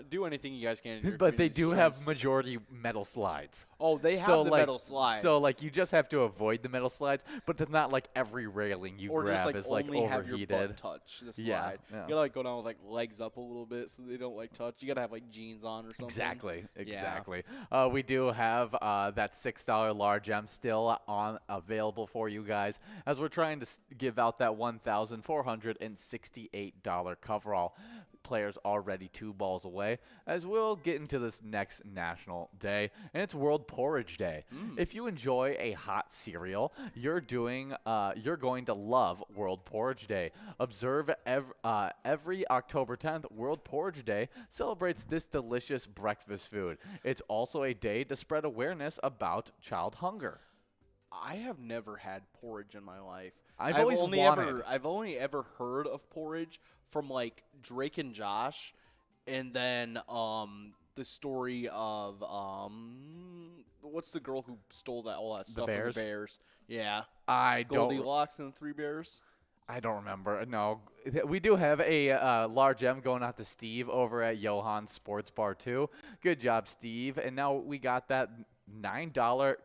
Do anything you guys can. But they do have majority metal slides. Oh, they have the metal slides. So like you just have to avoid the metal slides, but it's not like every railing you grab is like only have overheated. your butt touch the slide. Yeah. You gotta like go down with like legs up a little bit so they don't like touch. You gotta have like jeans on or something. Exactly. We do have that $6 large M still available for you guys as we're trying to give out that $1,468 coverall. Players already 2 balls away as we'll get into this next national day, and it's World Porridge Day. If you enjoy a hot cereal, you're going to love World Porridge Day. Observe every October 10th. World Porridge Day celebrates this delicious breakfast food. It's also a day to spread awareness about child hunger. I have never had porridge in my life. I've only ever heard of porridge from like Drake and Josh, and then the story of what's the girl who stole all that stuff from the Bears? Yeah, Goldilocks and the 3 Bears. I don't remember. No, we do have a large M going out to Steve over at Johan's Sports Bar too. Good job, Steve. And now we got that $9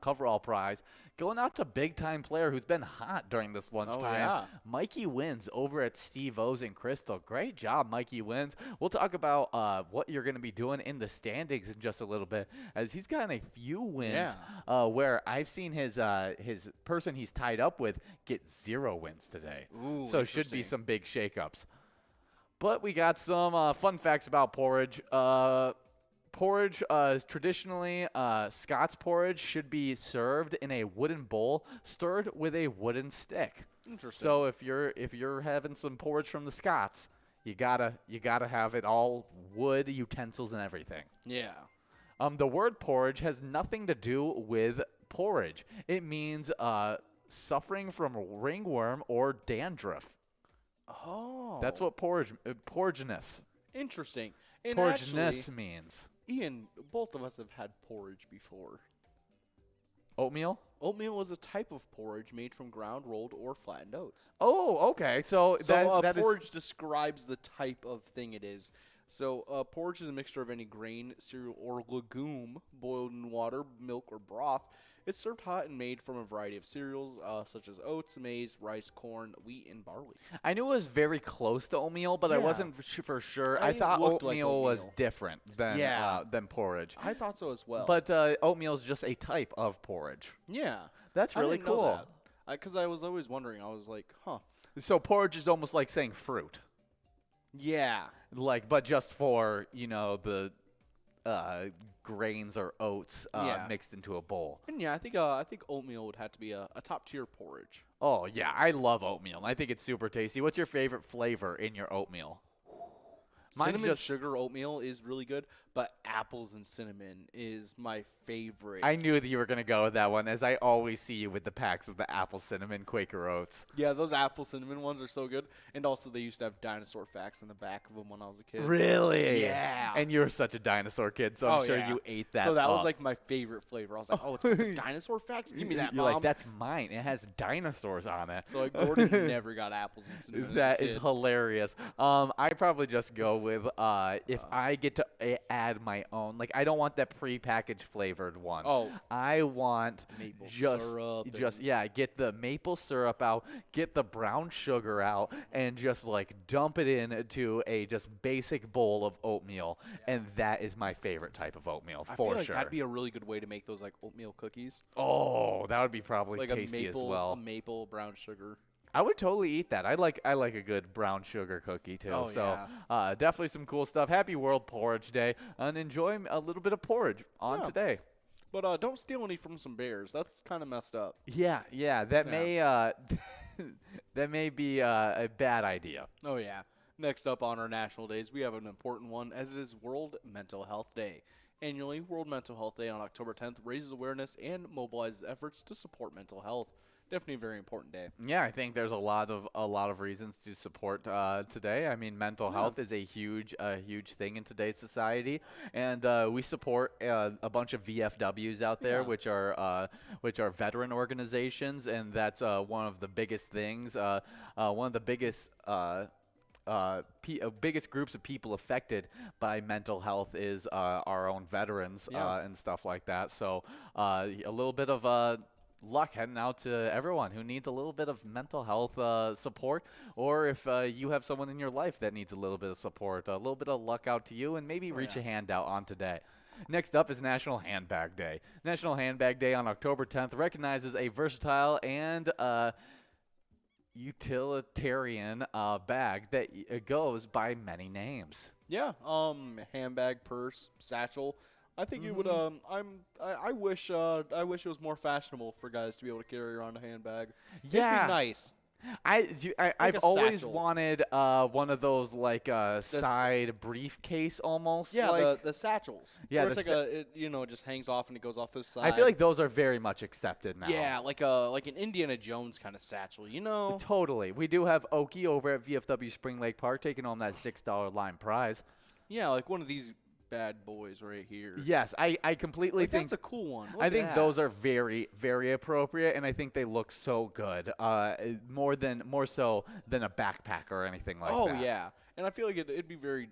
coverall prize going out to big-time player who's been hot during this lunchtime. Mikey Wins over at Steve O's in Crystal. Great job, Mikey Wins. We'll talk about what you're going to be doing in the standings in just a little bit, as he's gotten a few wins where I've seen his person he's tied up with get 0 wins today. Ooh, so it should be some big shakeups. But we got some fun facts about porridge. Porridge is traditionally Scots porridge should be served in a wooden bowl, stirred with a wooden stick. Interesting. So if you're having some porridge from the Scots, you gotta have it all wood utensils and everything. Yeah. The word porridge has nothing to do with porridge. It means suffering from ringworm or dandruff. Oh. That's what porridgeness. Interesting. And Porridgeness actually, means. Ian, both of us have had porridge before. Oatmeal? Oatmeal is a type of porridge made from ground, rolled, or flattened oats. Oh, okay. So, that porridge describes the type of thing it is. So porridge is a mixture of any grain, cereal, or legume boiled in water, milk, or broth. It's served hot and made from a variety of cereals such as oats, maize, rice, corn, wheat, and barley. I knew it was very close to oatmeal, but I Yeah. wasn't for sure. I I thought looked like oatmeal was oatmeal. different than porridge. I thought so as well. But oatmeal is just a type of porridge. yeah, That's I really didn't know cool. that. Because I was always wondering. I was like, huh. So porridge is almost like saying fruit. Yeah. But just for, the grains or oats Yeah. mixed into a bowl. And yeah, I think oatmeal would have to be a top tier porridge. Oh, yeah, I love oatmeal. I think it's super tasty. What's your favorite flavor in your oatmeal? Mine's Cinnamon just sugar oatmeal is really good, but apples and cinnamon is my favorite. I knew that you were going to go with that one, as I always see you with the packs of the apple cinnamon Quaker Oats. Yeah, those apple cinnamon ones are so good. And also, they used to have dinosaur facts in the back of them when I was a kid. Really? Yeah. And you're such a dinosaur kid, so I'm sure yeah. you ate that So that was up. like my favorite flavor. I was like, oh, it's got the dinosaur facts? Give me that, You're Mom. like, that's mine. It has dinosaurs on it. So like, Gordon never got apples and cinnamon. That as a is kid. hilarious. I probably just go with if I get to add my own. Like, I don't want that prepackaged flavored one. Oh. I want Maple just syrup get the maple syrup out, get the brown sugar out, and just like dump it into a just basic bowl of oatmeal, and that is my favorite type of oatmeal I for feel like sure. that'd be a really good way to make those like oatmeal cookies. Oh, that would be probably Like tasty a as maple, well. a maple brown sugar. I would totally eat that. I like a good brown sugar cookie too. Oh, so yeah. definitely some cool stuff. Happy World Porridge Day, and enjoy a little bit of porridge on Yeah. today. But don't steal any from some bears. That's kind of messed up. Yeah, that may that may be a bad idea. Oh, yeah. Next up on our national days, we have an important one, as it is World Mental Health Day. Annually, World Mental Health Day on October 10th raises awareness and mobilizes efforts to support mental health. Definitely a very important day. Yeah, I think there's a lot of reasons to support today. I mean, mental health is a huge thing in today's society, and we support a bunch of VFWs out there, which are veteran organizations, and that's one of the biggest things. One of the biggest. Biggest groups of people affected by mental health is our own veterans and stuff like that. So a little bit of luck heading out to everyone who needs a little bit of mental health support, or if you have someone in your life that needs a little bit of support, a little bit of luck out to you, and maybe reach a hand out on today. Next up is National Handbag Day. National Handbag Day on October 10th recognizes a versatile and utilitarian bag that goes by many names. Yeah, handbag, purse, satchel. I think it would. I wish it was more fashionable for guys to be able to carry around a handbag. Yeah. It'd be nice. I've a always satchel. wanted one of those like side briefcase almost. Yeah, like, the satchels. Yeah, where the it's like it just hangs off and it goes off to the side. I feel like those are very much accepted now. Yeah, like an Indiana Jones kind of satchel, you know. Totally. We do have Okie over at VFW Spring Lake Park taking home that $6 line prize. Yeah, like one of these bad boys right here. Yes, I completely Like, think that's a cool one. I think those are very, very appropriate, and I think they look so good. More so than a backpack or anything like that. Oh yeah, and I feel like it'd be very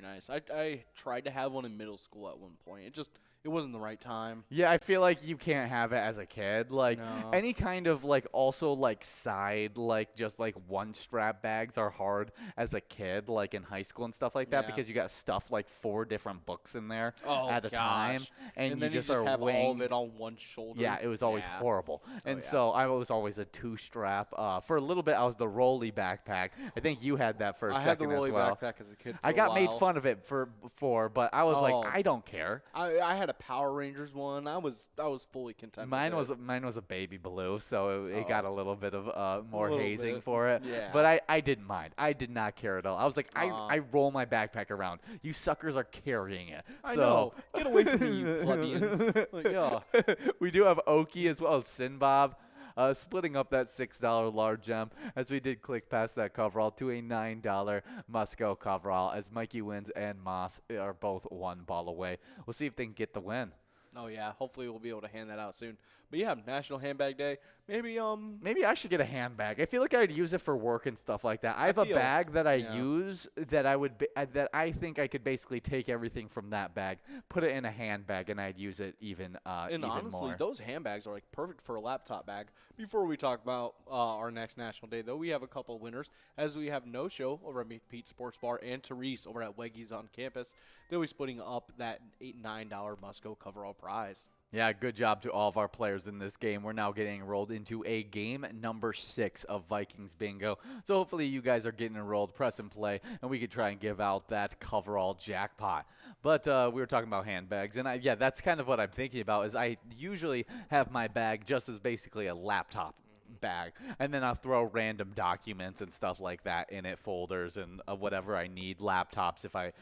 nice. I tried to have one in middle school at one point. It wasn't the right time. Yeah, I feel like you can't have it as a kid. Like No. any kind of like also like side like just like one strap bags are hard as a kid, like in high school and stuff like that, Yeah. because you got stuff like 4 different books in there Oh, at a time, gosh. and, then you just have are all of weighing. it on one shoulder. Yeah, it was always Yeah. horrible. And yeah. so I was always a 2-strap. For a little bit, I was the rolly backpack. I think you had that for a I had the second rolly as well. backpack as a kid. For I a got made while. fun of it before, but I was Oh. like, I don't care. I had had a Power Rangers one. I was fully content. Mine with it. was a baby blue, so it got a little bit of more hazing bit. for it. Yeah. But I didn't mind. I did not care at all. I was like, I roll my backpack around. You suckers are carrying it. I So know. Get away from me, you plebeians. Like, yeah. we do have Oki as well as Sinbob. Splitting up that $6 large gem as we did click past that coverall to a $9 Musco coverall as Mikey Wins and Moss are both one ball away. We'll see if they can get the win. Oh yeah. Hopefully we'll be able to hand that out soon. But yeah, National Handbag Day. Maybe Maybe I should get a handbag. I feel like I'd use it for work and stuff like that. I have a bag that I use that that I think I could basically take everything from that bag, put it in a handbag, and I'd use it even and honestly, more. those handbags are like perfect for a laptop bag. Before we talk about our next National Day, though, we have a couple of winners as we have No Show over at Pete Sports Bar and Therese over at Weggies on campus. They'll be splitting up that $9 Musco coverall prize. Yeah, good job to all of our players in this game. We're now getting enrolled into a game number 6 of Vikings Bingo. So hopefully you guys are getting enrolled, press and play, and we could try and give out that coverall jackpot. But we were talking about handbags, and yeah, that's kind of what I'm thinking about is I usually have my bag just as basically a laptop bag, and then I'll throw random documents and stuff like that in it, folders and whatever I need, laptops if I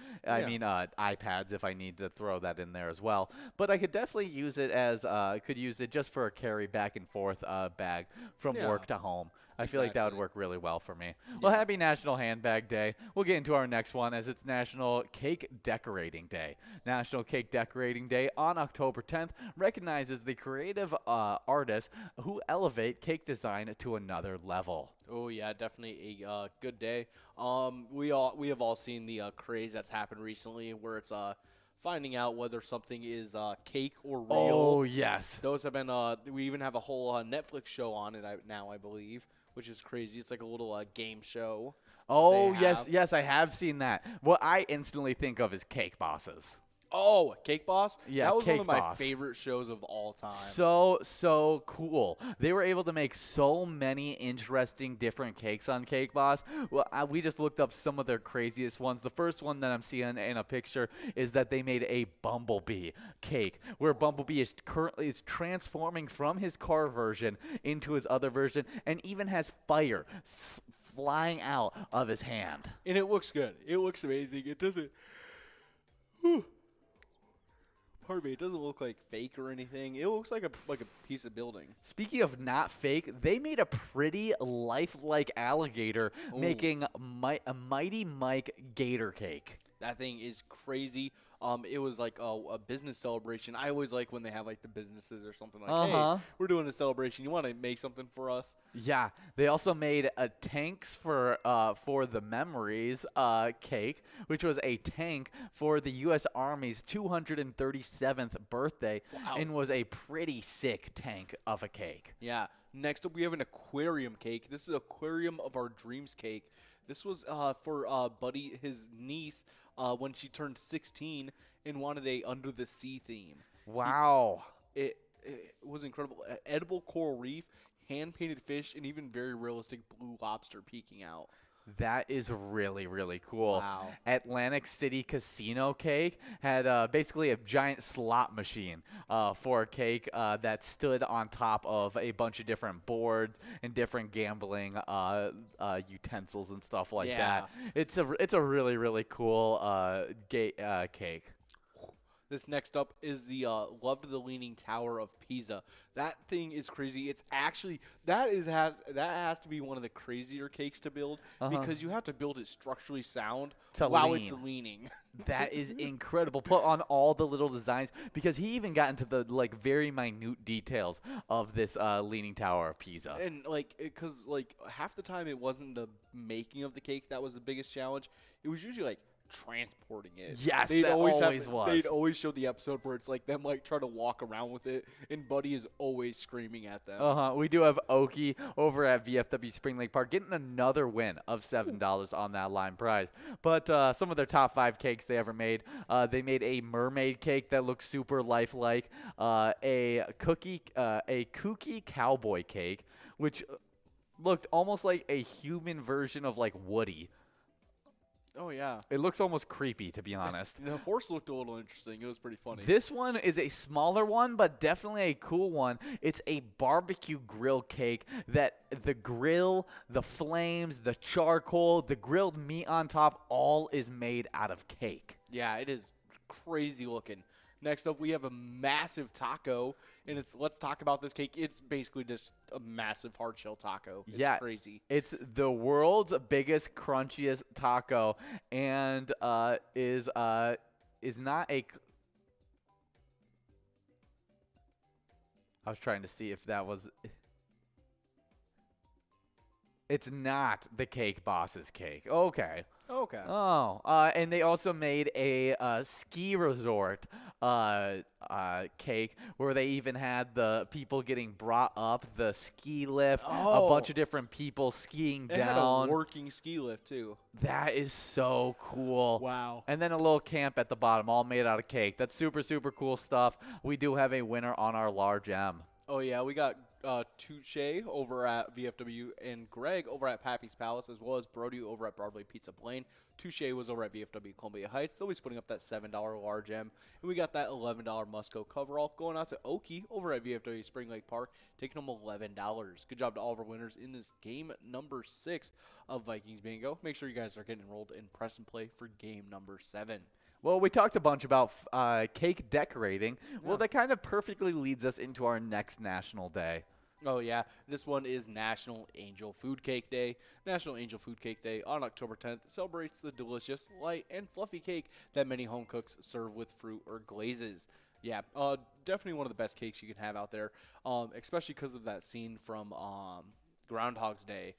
mean iPads if I need to throw that in there as well. But I could definitely use it as could use it just for a carry back and forth bag from work to home. I feel like that would work really well for me. Well, happy National Handbag Day. We'll get into our next one as it's National Cake Decorating Day. National Cake Decorating Day on October 10th recognizes the creative artists who elevate cake design to another level. Oh yeah, definitely a good day. We have all seen the craze that's happened recently where it's finding out whether something is cake or real. Oh yes, those have been. We even have a whole Netflix show on it now, I believe, which is crazy. It's like a little game show. Oh yes, I have seen that. What I instantly think of is Cake Bosses. Oh, Cake Boss? Yeah, that was Cake one of my Boss. favorite shows of all time. So cool. They were able to make so many interesting different cakes on Cake Boss. Well, we just looked up some of their craziest ones. The first one that I'm seeing in a picture is that they made a Bumblebee cake where Bumblebee is currently transforming from his car version into his other version and even has fire flying out of his hand. And it looks good. It looks amazing. It doesn't... Pardon me, it doesn't look like fake or anything. It looks like a piece of building. Speaking of not fake, they made a pretty lifelike alligator making a Mighty Mike gator cake. That thing is crazy. It was like a business celebration. I always like when they have like the businesses or something like, hey, we're doing a celebration. You want to make something for us? Yeah. They also made a tanks for the memories cake, which was a tank for the U.S. Army's 237th birthday, and was a pretty sick tank of a cake. Yeah. Next up, we have an aquarium cake. This is Aquarium of Our Dreams cake. This was for Buddy, his niece, when she turned 16 and wanted a Under the Sea theme. Wow. It was incredible. Edible coral reef, hand-painted fish, and even very realistic blue lobster peeking out. That is really, really cool. Wow. Atlantic City Casino Cake had basically a giant slot machine for a cake that stood on top of a bunch of different boards and different gambling utensils and stuff like that. It's a really, really cool cake. This next up is the Loved the Leaning Tower of Pisa. That thing is crazy. It's actually that has to be one of the crazier cakes to build because you have to build it structurally sound while it's leaning. That is incredible. Put on all the little designs because he even got into the very minute details of this Leaning Tower of Pisa. And because half the time it wasn't the making of the cake that was the biggest challenge. It was usually transporting it. Yes, that always was. They'd always show the episode where it's them try to walk around with it, and Buddy is always screaming at them. We do have Oki over at VFW Spring Lake Park getting another win of $7 on that line prize. But some of their top 5 cakes they ever made, they made a mermaid cake that looks super lifelike, a kooky cowboy cake, which looked almost like a human version of Woody. Oh, yeah. It looks almost creepy, to be honest. The horse looked a little interesting. It was pretty funny. This one is a smaller one, but definitely a cool one. It's a barbecue grill cake that the grill, the flames, the charcoal, the grilled meat on top, all is made out of cake. Yeah, it is crazy looking. Next up, we have a massive taco, and let's talk about this cake. It's basically just a massive hard shell taco. It's crazy. It's the world's biggest, crunchiest taco, and is not a. I was trying to see if that was. It's not the Cake Boss's cake. Okay. Okay. Oh, and they also made a ski resort cake where they even had the people getting brought up the ski lift, a bunch of different people skiing It down. had a working ski lift, too. That is so cool. Wow. And then a little camp at the bottom, all made out of cake. That's super, super cool stuff. We do have a winner on our large M. Oh, yeah. We got Touche over at VFW and Greg over at Pappy's Palace, as well as Brody over at Broadway Pizza Plain. Touche was over at VFW Columbia Heights. They'll be putting up that $7 large M. And we got that $11 Musco coverall going out to Okie over at VFW Spring Lake Park, taking home $11. Good job to all of our winners in this game number 6 of Vikings Bingo. Make sure you guys are getting enrolled in press and play for game number 7. Well, we talked a bunch about cake decorating. Yeah. Well, that kind of perfectly leads us into our next national day. Oh, yeah. This one is National Angel Food Cake Day. National Angel Food Cake Day on October 10th celebrates the delicious, light, and fluffy cake that many home cooks serve with fruit or glazes. Yeah, definitely one of the best cakes you can have out there, especially because of that scene from Groundhog's Day,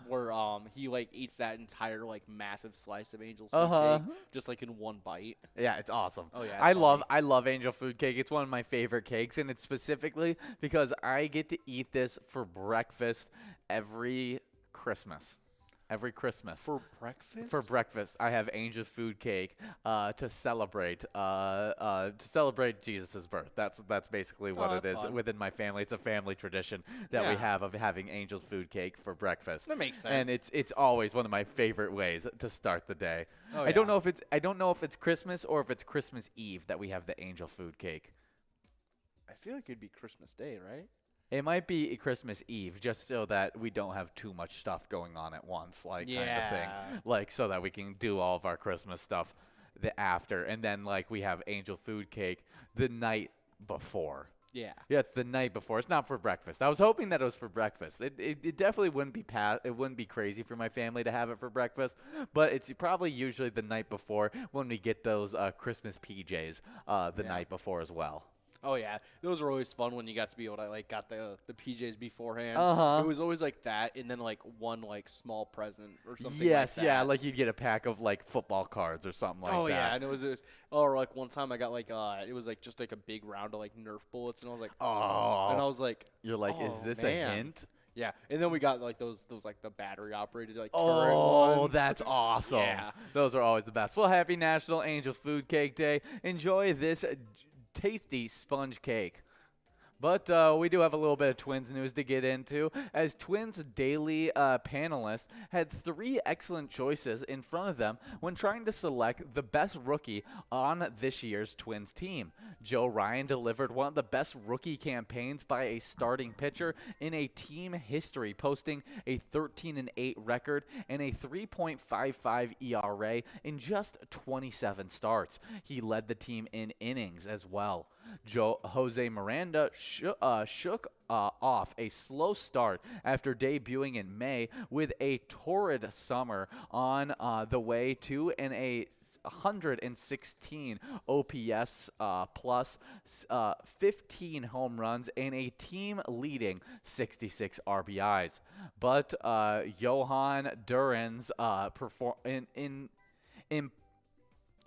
where he like eats that entire like massive slice of Angel's food cake just like in one bite. Yeah, it's awesome. Oh yeah, I love Angel food cake. It's one of my favorite cakes, and it's specifically because I get to eat this for breakfast every Christmas. Every Christmas. For breakfast? For breakfast, I have angel food cake to celebrate Jesus' birth. That's basically what it is within my family. It's a family tradition that we have of having angel food cake for breakfast. That makes sense. And it's always one of my favorite ways to start the day. Oh, I don't know if it's Christmas or if it's Christmas Eve that we have the angel food cake. I feel like it'd be Christmas Day, right? It might be Christmas Eve, just so that we don't have too much stuff going on at once, kind of thing. Like, so that we can do all of our Christmas stuff after. And then, like, we have angel food cake the night before. Yeah. Yeah, it's the night before. It's not for breakfast. I was hoping that it was for breakfast. It definitely wouldn't be crazy for my family to have it for breakfast, but it's probably usually the night before when we get those Christmas PJs the night before as well. Oh, yeah. Those were always fun when you got to be able to, like, got the PJs beforehand. It was always like that, and then, like, one, like, small present or something like that. Yeah, like you'd get a pack of, like, football cards or something like that. Oh, yeah, and it was or, like, one time I got, like, it was, like, just, like, a big round of, like, Nerf bullets, and I was like, oh. And I was like, you're like, is this a hint? Yeah, and then we got, like, those like, the battery-operated, like, turret ones. That's awesome. Yeah. Those are always the best. Well, happy National Angel Food Cake Day. Enjoy this tasty sponge cake. But we do have a little bit of Twins news to get into, as Twins Daily panelists had 3 excellent choices in front of them when trying to select the best rookie on this year's Twins team. Joe Ryan delivered one of the best rookie campaigns by a starting pitcher in a team history, posting a 13-8 record and a 3.55 ERA in just 27 starts. He led the team in innings as well. Jose Miranda shook off a slow start after debuting in May with a torrid summer on the way to a 116 OPS plus 15 home runs and a team-leading 66 RBIs. But Johan Duran's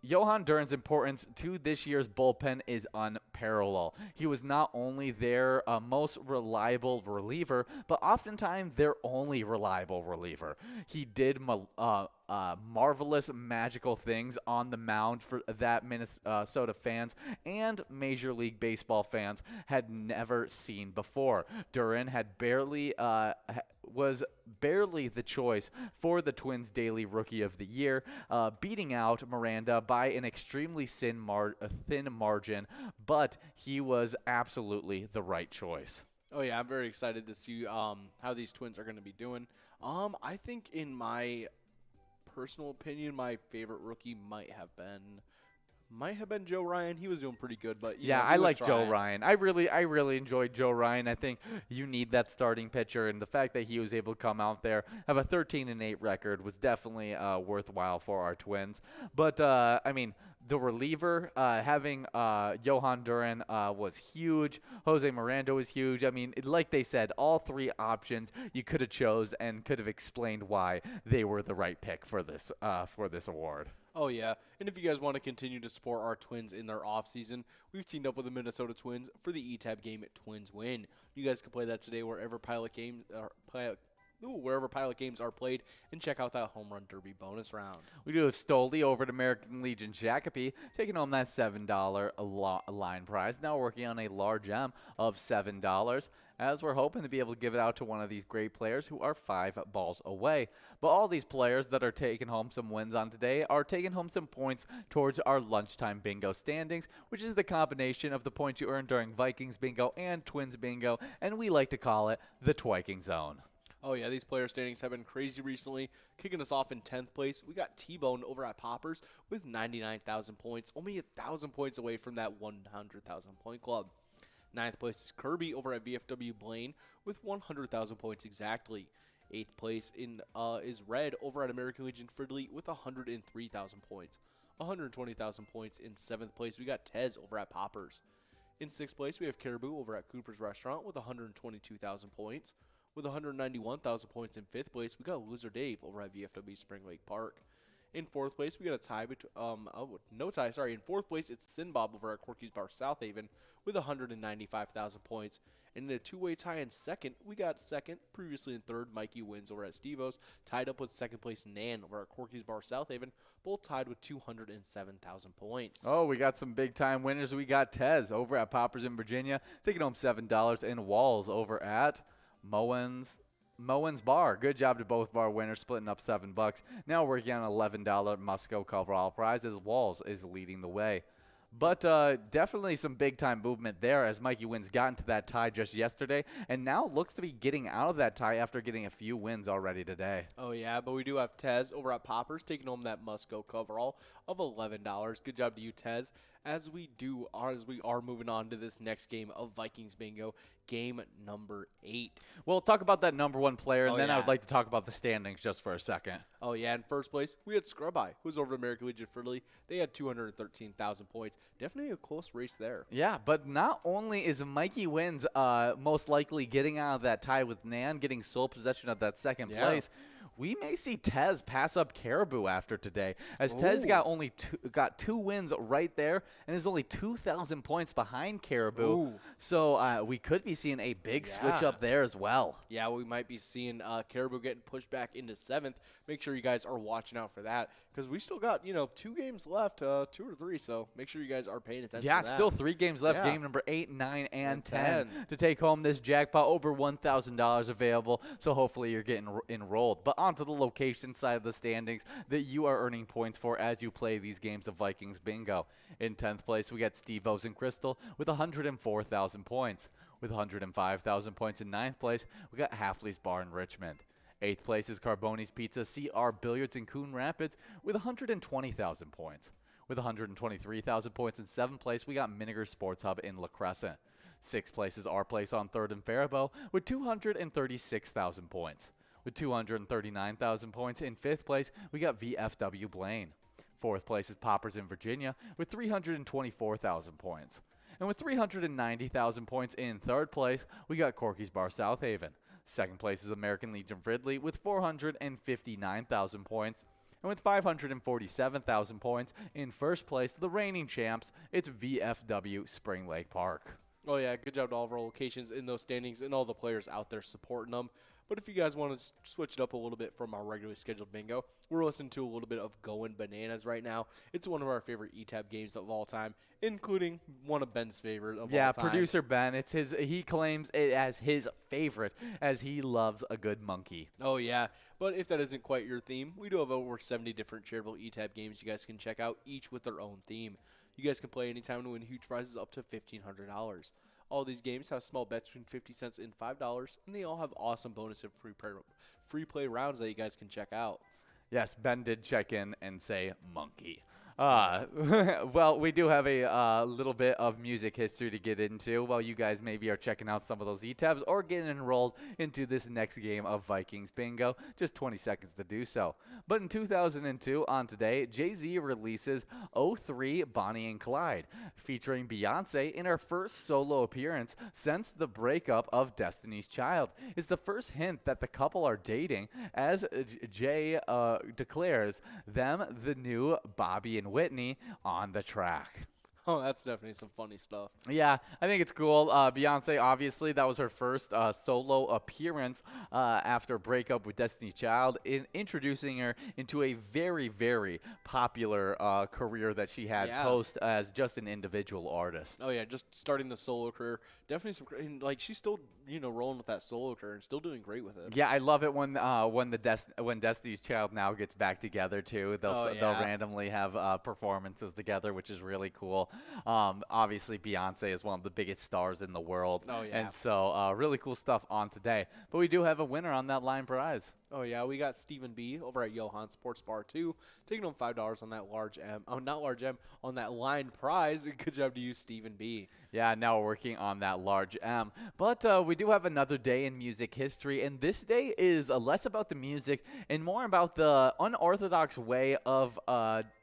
Johan Duran's importance to this year's bullpen is unparalleled. He was not only their most reliable reliever, but oftentimes their only reliable reliever. He did marvelous, magical things on the mound for that Minnesota fans and Major League Baseball fans had never seen before. Duran had barely was barely the choice for the Twins Daily Rookie of the Year, beating out Miranda by an extremely thin margin, but he was absolutely the right choice. Oh, yeah, I'm very excited to see how these Twins are going to be doing. I think in my personal opinion, my favorite rookie might have been Joe Ryan. He was doing pretty good, but yeah, I like Joe Ryan. I really enjoyed Joe Ryan. I think you need that starting pitcher, and the fact that he was able to come out there, have a 13-8 record, was definitely worthwhile for our Twins. But I mean, the reliever, having Johan Duran was huge. Jose Miranda was huge. I mean, like they said, all three options you could have chose and could have explained why they were the right pick for this award. Oh, yeah. And if you guys want to continue to support our Twins in their offseason, we've teamed up with the Minnesota Twins for the ETAB game at Twins Win. You guys can play that today wherever Pilot Games are played, and check out that Home Run Derby bonus round. We do have Stoli over at American Legion Shakopee, taking home that $7 line prize. Now working on a large M of $7, as we're hoping to be able to give it out to one of these great players who are 5 balls away. But all these players that are taking home some wins on today are taking home some points towards our lunchtime bingo standings, which is the combination of the points you earn during Vikings bingo and Twins bingo, and we like to call it the Twiking Zone. Oh, yeah, these player standings have been crazy recently. Kicking us off in 10th place, we got T-Bone over at Poppers with 99,000 points, only 1,000 points away from that 100,000 point club. 9th place is Kirby over at VFW Blaine with 100,000 points exactly. 8th place is Red over at American Legion Fridley with 103,000 points. 120,000 points in 7th place. We got Tez over at Poppers. In 6th place, we have Caribou over at Cooper's Restaurant with 122,000 points. With 191,000 points in 5th place, we got Loser Dave over at VFW Spring Lake Park. In 4th place, we got a tie between, In 4th place, it's Sin Bob over at Corky's Bar South Haven with 195,000 points. And in a two-way tie in 2nd, we got 2nd, previously in 3rd, Mikey Wins over at Stevo's, tied up with 2nd place Nan over at Corky's Bar South Haven, both tied with 207,000 points. Oh, we got some big-time winners. We got Tez over at Poppers in Virginia, taking home $7, and Walls over at Moen's Bar. Good job to both bar winners, splitting up $7. Now working on an $11 Musco Coverall prize as Walls is leading the way. But definitely some big-time movement there as Mikey Wins got into that tie just yesterday and now looks to be getting out of that tie after getting a few wins already today. Oh, yeah, but we do have Tez over at Poppers taking home that Musco Coverall of $11. Good job to you, Tez. As we are moving on to this next game of Vikings Bingo, game number 8. We'll talk about that number 1 player, and then yeah. I would like to talk about the standings just for a second. Oh, yeah, in first place, we had Scrub Eye, who's over at American Legion Fridley. They had 213,000 points. Definitely a close race there. Yeah, but not only is Mikey Wins most likely getting out of that tie with Nan, getting sole possession of that second place, we may see Tez pass up Caribou after today, as Tez got 2 wins right there and is only 2,000 points behind Caribou. Ooh. So we could be seeing a big switch up there as well. Yeah, we might be seeing Caribou getting pushed back into 7th. Make sure you guys are watching out for that because we still got 2 games left, 2 or 3. So make sure you guys are paying attention. Yeah, to that. still 3 games left. Yeah. Game number 8, 9, and 10 to take home this jackpot. Over $1,000 available. So hopefully you're getting enrolled. But onto the location side of the standings that you are earning points for as you play these games of Vikings Bingo. In 10th place, we got Steve O's and Crystal with 104,000 points. With 105,000 points in 9th place, we got Halfley's Bar in Richmond. 8th place is Carboni's Pizza CR Billiards in Coon Rapids with 120,000 points. With 123,000 points in 7th place, we got Miniger Sports Hub in La Crescent. 6th place is Our Place on 3rd and Faribault with 236,000 points. With 239,000 points in 5th place, we got VFW Blaine. 4th place is Poppers in Virginia with 324,000 points. And with 390,000 points in 3rd place, we got Corky's Bar South Haven. 2nd place is American Legion Fridley with 459,000 points. And with 547,000 points in 1st place, the reigning champs, it's VFW Spring Lake Park. Oh, yeah, good job to all of our locations in those standings and all the players out there supporting them. But if you guys want to switch it up a little bit from our regularly scheduled bingo, we're listening to a little bit of Going Bananas right now. It's one of our favorite ETAB games of all time, including one of Ben's favorite of all time. Yeah, producer Ben. He claims it as his favorite, as he loves a good monkey. Oh, yeah. But if that isn't quite your theme, we do have over 70 different Charitable ETAB games you guys can check out, each with their own theme. You guys can play anytime and win huge prizes up to $1,500. All these games have small bets between 50 cents and $5, and they all have awesome bonus and free play rounds that you guys can check out. Yes, Ben did check in and say monkey. Well, we do have a little bit of music history to get into while you guys maybe are checking out some of those ETABs or getting enrolled into this next game of Vikings Bingo. Just 20 seconds to do so. But in 2002, on today, Jay-Z releases 03 Bonnie and Clyde, featuring Beyonce in her first solo appearance since the breakup of Destiny's Child. It's the first hint that the couple are dating, as Jay declares them the new Bobby and Whitney on the track. Oh, that's definitely some funny stuff. Yeah, I think it's cool. Beyonce, obviously, that was her first solo appearance after a breakup with Destiny Child, introducing her into a very, very popular career that she had post as just an individual artist. Oh, yeah, just starting the solo career. Definitely some great, like, she's still, rolling with that solo career and still doing great with it. Yeah, I love it when Destiny's Child now gets back together, too. They'll randomly have performances together, which is really cool. Obviously, Beyonce is one of the biggest stars in the world. Oh, yeah. And so really cool stuff on today. But we do have a winner on that line prize. Oh, yeah, we got Stephen B. over at Johan Sports Bar 2, taking home $5 on that large M. Oh, not large M, on that line prize. Good job to you, Stephen B. Yeah, now we're working on that large M. But we do have another day in music history, and this day is less about the music and more about the unorthodox way of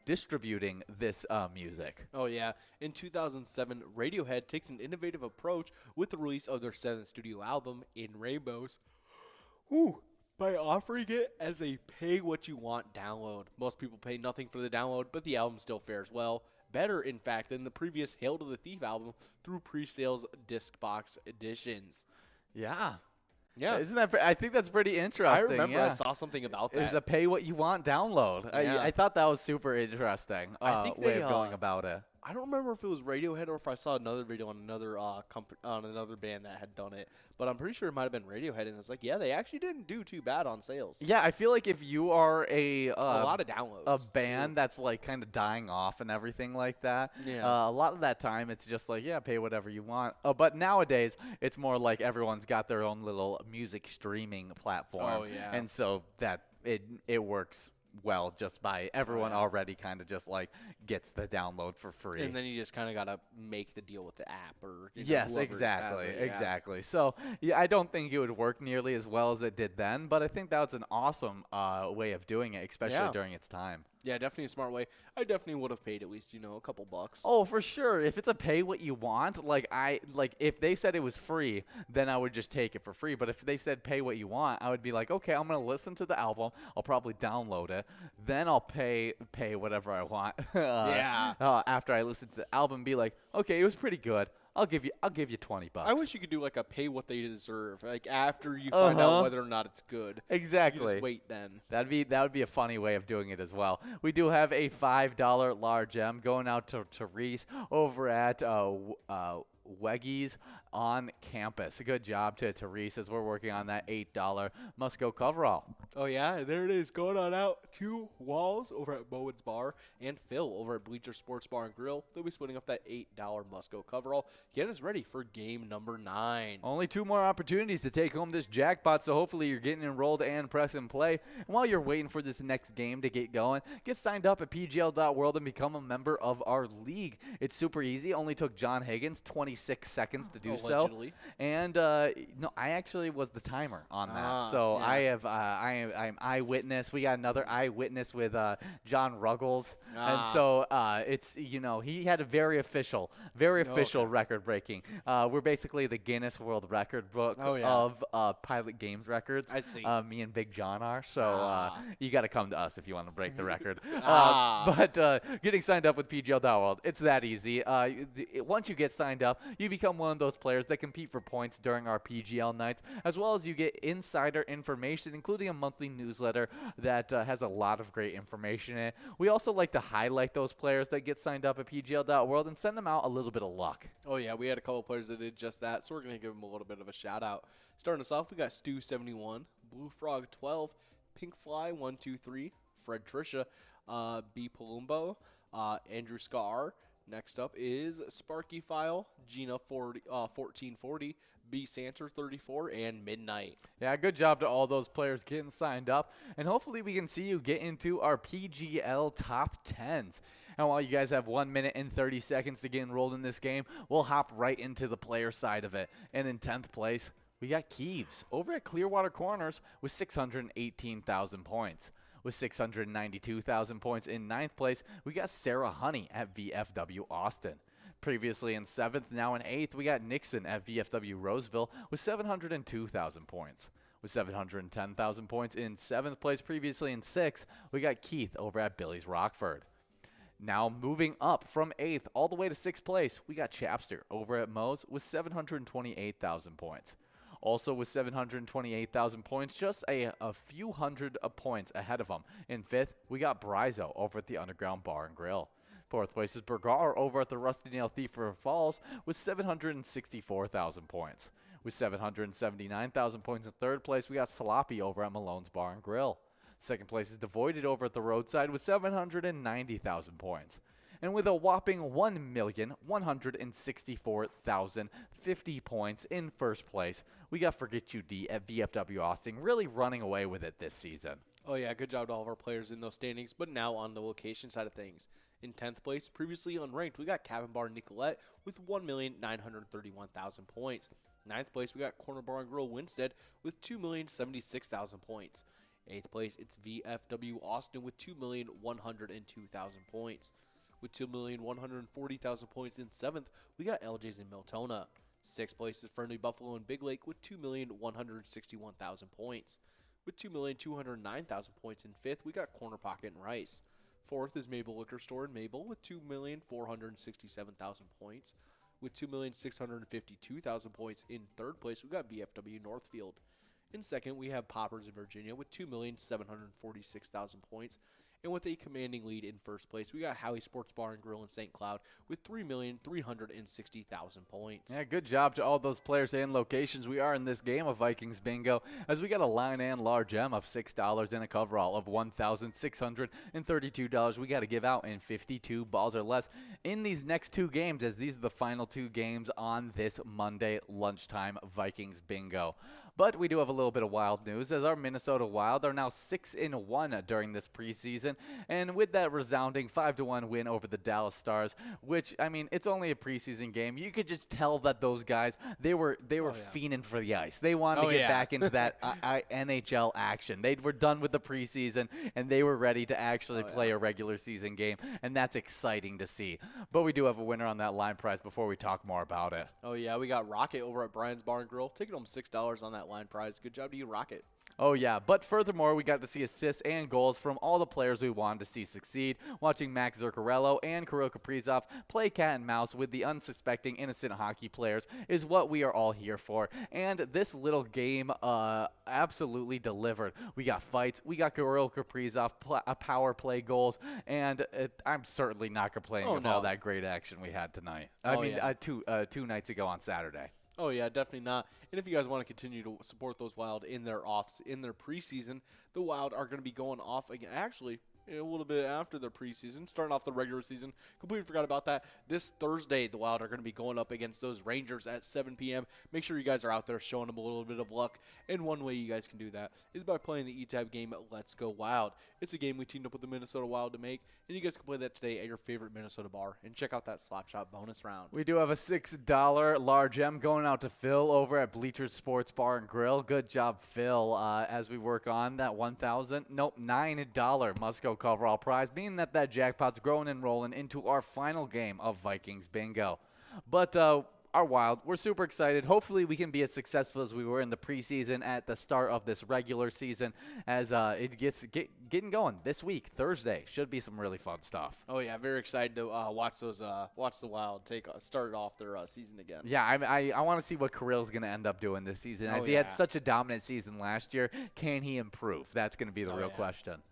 distributing this music. Oh, yeah. In 2007, Radiohead takes an innovative approach with the release of their 7th studio album, In Rainbows. By offering it as a pay-what-you-want download. Most people pay nothing for the download, but the album still fares well. Better, in fact, than the previous Hail to the Thief album through pre-sales disc box editions. Yeah. Yeah. Isn't that? I think that's pretty interesting. I remember I saw something about that. It was a pay-what-you-want download. Yeah. I thought that was super interesting I think way of going about it. I don't remember if it was Radiohead or if I saw another video on another on another band that had done it, but I'm pretty sure it might have been Radiohead, and it's like, yeah, they actually didn't do too bad on sales. Yeah, I feel like if you are a lot of downloads, a band that's like kind of dying off and everything like that, yeah. A lot of that time it's just like, yeah, pay whatever you want. But nowadays it's more like everyone's got their own little music streaming platform, Oh, yeah. and so that it works well just by everyone already kind of just like gets the download for free. And then you just kind of got to make the deal with the app or yes, exactly. So yeah, I don't think it would work nearly as well as it did then, but I think that was an awesome way of doing it, especially during its time. Yeah, definitely a smart way. I definitely would have paid at least, a couple bucks. Oh, for sure. If it's a pay what you want, like if they said it was free, then I would just take it for free. But if they said pay what you want, I would be like, okay, I'm going to listen to the album. I'll probably download it. Then I'll pay whatever I want. After I listen to the album, be like, okay, it was pretty good. I'll give you $20. I wish you could do like a pay what they deserve, like after you find out whether or not it's good. Exactly. You just wait then. That would be a funny way of doing it as well. We do have a $5 large M going out to Reese over at Weggies on campus. Good job to Reese as we're working on that $8 must-go coverall. Oh, yeah, there it is. Going on out to Walls over at Bowen's Bar and Phil over at Bleacher Sports Bar and Grill. They'll be splitting up that $8 must-go coverall. Get us ready for game number 9. Only 2 more opportunities to take home this jackpot, so hopefully you're getting enrolled and press and play. And while you're waiting for this next game to get going, get signed up at pgl.world and become a member of our league. It's super easy. Only took John Higgins 26 seconds to do Allegedly. so. And no, I actually was the timer on that. So yeah. I'm eyewitness. We got another eyewitness with John Ruggles. And so it's, he had a very official record breaking. We're basically the Guinness World Record book of Pilot Games records. I see. Me and Big John are. So you got to come to us if you want to break the record. But getting signed up with PGL.world, it's that easy. Once you get signed up, you become one of those players players that compete for points during our PGL nights, as well as you get insider information, including a monthly newsletter that has a lot of great information in it. We also like to highlight those players that get signed up at PGL.world and send them out a little bit of luck. Oh, yeah, we had a couple players that did just that, so we're going to give them a little bit of a shout-out. Starting us off, we got Stu71, Blue Frog 12, Pink Fly 123, Fred Trisha, B Palumbo, Andrew Scar. Next up is Sparky File, Gina 1440, B Santer 34, and Midnight. Yeah, good job to all those players getting signed up, and hopefully we can see you get into our PGL top 10s. And while you guys have 1 minute and 30 seconds to get enrolled in this game, we'll hop right into the player side of it. And in 10th place, we got Keeves over at Clearwater Corners with 618,000 points. With 692,000 points in 9th place, we got Sarah Honey at VFW Austin. Previously in 7th, now in 8th, we got Nixon at VFW Roseville with 702,000 points. With 710,000 points in 7th place, previously in 6th, we got Keith over at Billy's Rockford. Now moving up from 8th all the way to 6th place, we got Chapster over at Moe's with 728,000 points. Also with 728,000 points, just a few hundred points ahead of him. In 5th, we got Brizo over at the Underground Bar and Grill. 4th place is Bergar over at the Rusty Nail Thief for Falls with 764,000 points. With 779,000 points in 3rd place, we got Sloppy over at Malone's Bar and Grill. 2nd place is Devoided over at the Roadside with 790,000 points. And with a whopping 1,164,050 points in 1st place, we got Forget You D at VFW Austin, really running away with it this season. Oh, yeah, good job to all of our players in those standings, but now on the location side of things. In 10th place, previously unranked, we got Cabin Bar Nicolette with 1,931,000 points. 9th place, we got Corner Bar and Grill Winstead with 2,076,000 points. 8th place, it's VFW Austin with 2,102,000 points. With 2,140,000 points in 7th, we got LJ's in Miltona. 6th place is Friendly Buffalo in Big Lake with 2,161,000 points. With 2,209,000 points in 5th, we got Corner Pocket and Rice. 4th is Mabel Liquor Store in Mabel with 2,467,000 points. With 2,652,000 points in 3rd place, we got VFW Northfield. In 2nd, we have Poppers in Virginia with 2,746,000 points. And with a commanding lead in 1st place, we got Howie Sports Bar and Grill in St. Cloud with 3,360,000 points. Yeah, good job to all those players and locations. We are in this game of Vikings Bingo as we got a line and large M of $6 and a coverall of $1,632 we got to give out in 52 balls or less in these next 2 games, as these are the final 2 games on this Monday lunchtime Vikings Bingo. But we do have a little bit of Wild news, as our Minnesota Wild are now 6-1 during this preseason, and with that resounding 5-1 win over the Dallas Stars, which, I mean, it's only a preseason game. You could just tell that those guys, they were fiending for the ice. They wanted to get back into that NHL action. They were done with the preseason, and they were ready to actually play a regular season game, and that's exciting to see. But we do have a winner on that line prize before we talk more about it. Oh, yeah, we got Rocket over at Brian's Bar and Grill, taking home $6 on that line prize. Good job to you, Rocket. Oh, yeah. But furthermore, we got to see assists and goals from all the players we wanted to see succeed. Watching Max Zuccarello and Kirill Kaprizov play cat and mouse with the unsuspecting innocent hockey players is what we are all here for. And this little game absolutely delivered. We got fights. We got Kirill Kaprizov power play goals. And I'm certainly not complaining of all that great action we had tonight. I mean, two nights ago on Saturday. Oh, yeah, definitely not. And if you guys want to continue to support those Wild in their preseason, the Wild are going to be going off again. Actually, a little bit after their preseason, starting off the regular season. Completely forgot about that. This Thursday, the Wild are going to be going up against those Rangers at 7 p.m. Make sure you guys are out there showing them a little bit of luck. And one way you guys can do that is by playing the E-Tab game, Let's Go Wild. It's a game we teamed up with the Minnesota Wild to make, and you guys can play that today at your favorite Minnesota bar. And check out that Slap Shot bonus round. We do have a $6 large M going out to Phil over at Bleachers Sports Bar and Grill. Good job, Phil, as we work on that $9 Musco coverall prize, meaning that jackpot's growing and rolling into our final game of Vikings Bingo. But are wild. We're super excited. Hopefully we can be as successful as we were in the preseason at the start of this regular season as it gets getting going this week, Thursday. Should be some really fun stuff. Oh yeah, very excited to watch the Wild start off their season again. Yeah, I want to see what Kirill's going to end up doing this season. As he had such a dominant season last year, can he improve? That's going to be the real question.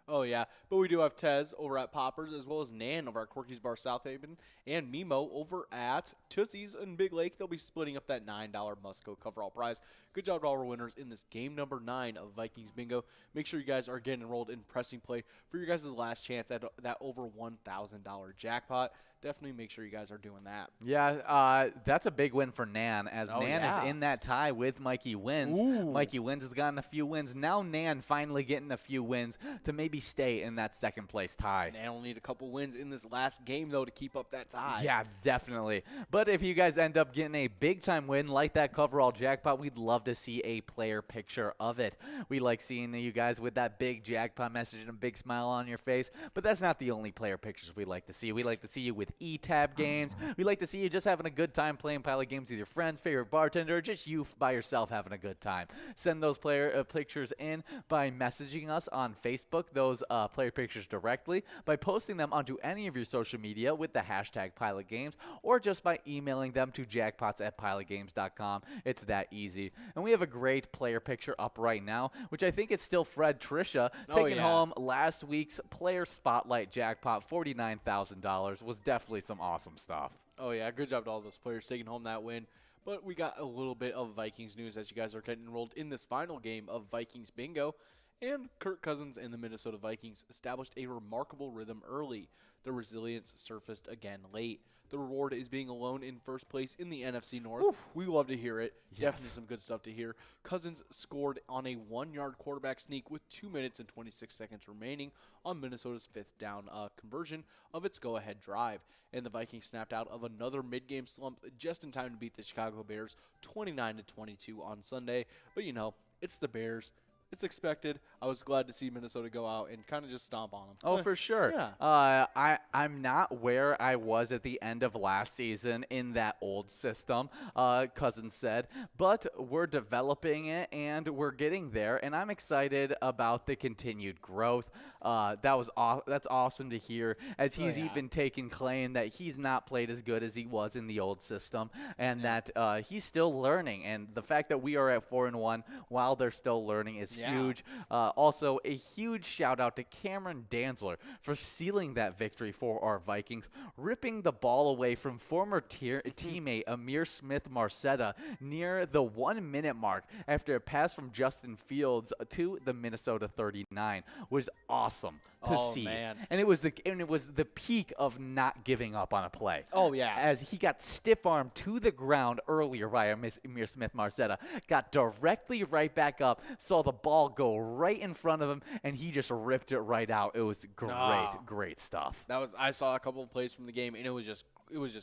Oh, yeah. But we do have Tez over at Poppers, as well as Nan over at Corky's Bar South Haven, and Mimo over at Tootsie's in Big Lake. They'll be splitting up that $9 Musco coverall prize. Good job to all our winners in this game number 9 of Vikings Bingo. Make sure you guys are getting enrolled in pressing play for your guys' last chance at that over $1,000 jackpot. Definitely make sure you guys are doing that. Yeah, that's a big win for Nan, as Nan is in that tie with Mikey Wins. Ooh. Mikey Wins has gotten a few wins. Now Nan finally getting a few wins to maybe stay in that second place tie. Nan will need a couple wins in this last game, though, to keep up that tie. Yeah, definitely. But if you guys end up getting a big-time win like that coverall jackpot, we'd love to see a player picture of it. We like seeing you guys with that big jackpot message and a big smile on your face, but that's not the only player pictures we like to see. We like to see you with E-Tab games. We like to see you just having a good time playing Pilot games with your friends, favorite bartender, or just you by yourself having a good time. Send those player pictures in by messaging us on Facebook, those player pictures directly, by posting them onto any of your social media with the hashtag Pilot Games, or just by emailing them to jackpots@pilotgames.com. It's that easy. And we have a great player picture up right now, which I think it's still Fred Trisha taking home last week's player spotlight jackpot, $49,000. Was definitely some awesome stuff. Oh, yeah. Good job to all those players taking home that win. But we got a little bit of Vikings news as you guys are getting enrolled in this final game of Vikings Bingo. And Kirk Cousins and the Minnesota Vikings established a remarkable rhythm early. Their resilience surfaced again late. The reward is being alone in first place in the NFC North. Oof. We love to hear it. Yes. Definitely some good stuff to hear. Cousins scored on a 1-yard quarterback sneak with 2 minutes and 26 seconds remaining on Minnesota's 5th down conversion of its go-ahead drive. And the Vikings snapped out of another mid-game slump just in time to beat the Chicago Bears 29-22 on Sunday. But, you know, it's the Bears. It's expected. I was glad to see Minnesota go out and kind of just stomp on them. Oh, for sure. Yeah. I'm not where I was at the end of last season in that old system, Cousins said, but we're developing it and we're getting there, and I'm excited about the continued growth. That's awesome to hear, as he's even taken claim that he's not played as good as he was in the old system, and that he's still learning. And the fact that we are at 4-1 while they're still learning is huge. Also, a huge shout out to Cameron Danzler for sealing that victory for our Vikings, ripping the ball away from former teammate Amir Smith-Marcetta near the 1-minute mark after a pass from Justin Fields to the Minnesota 39 was awesome to see. Man. And it was the peak of not giving up on a play. Oh, yeah. As he got stiff-armed to the ground earlier by Amir Smith-Marcetta, got directly right back up, saw the ball go right in front of him, and he just ripped it right out. It was great stuff. I saw a couple of plays from the game, and it was just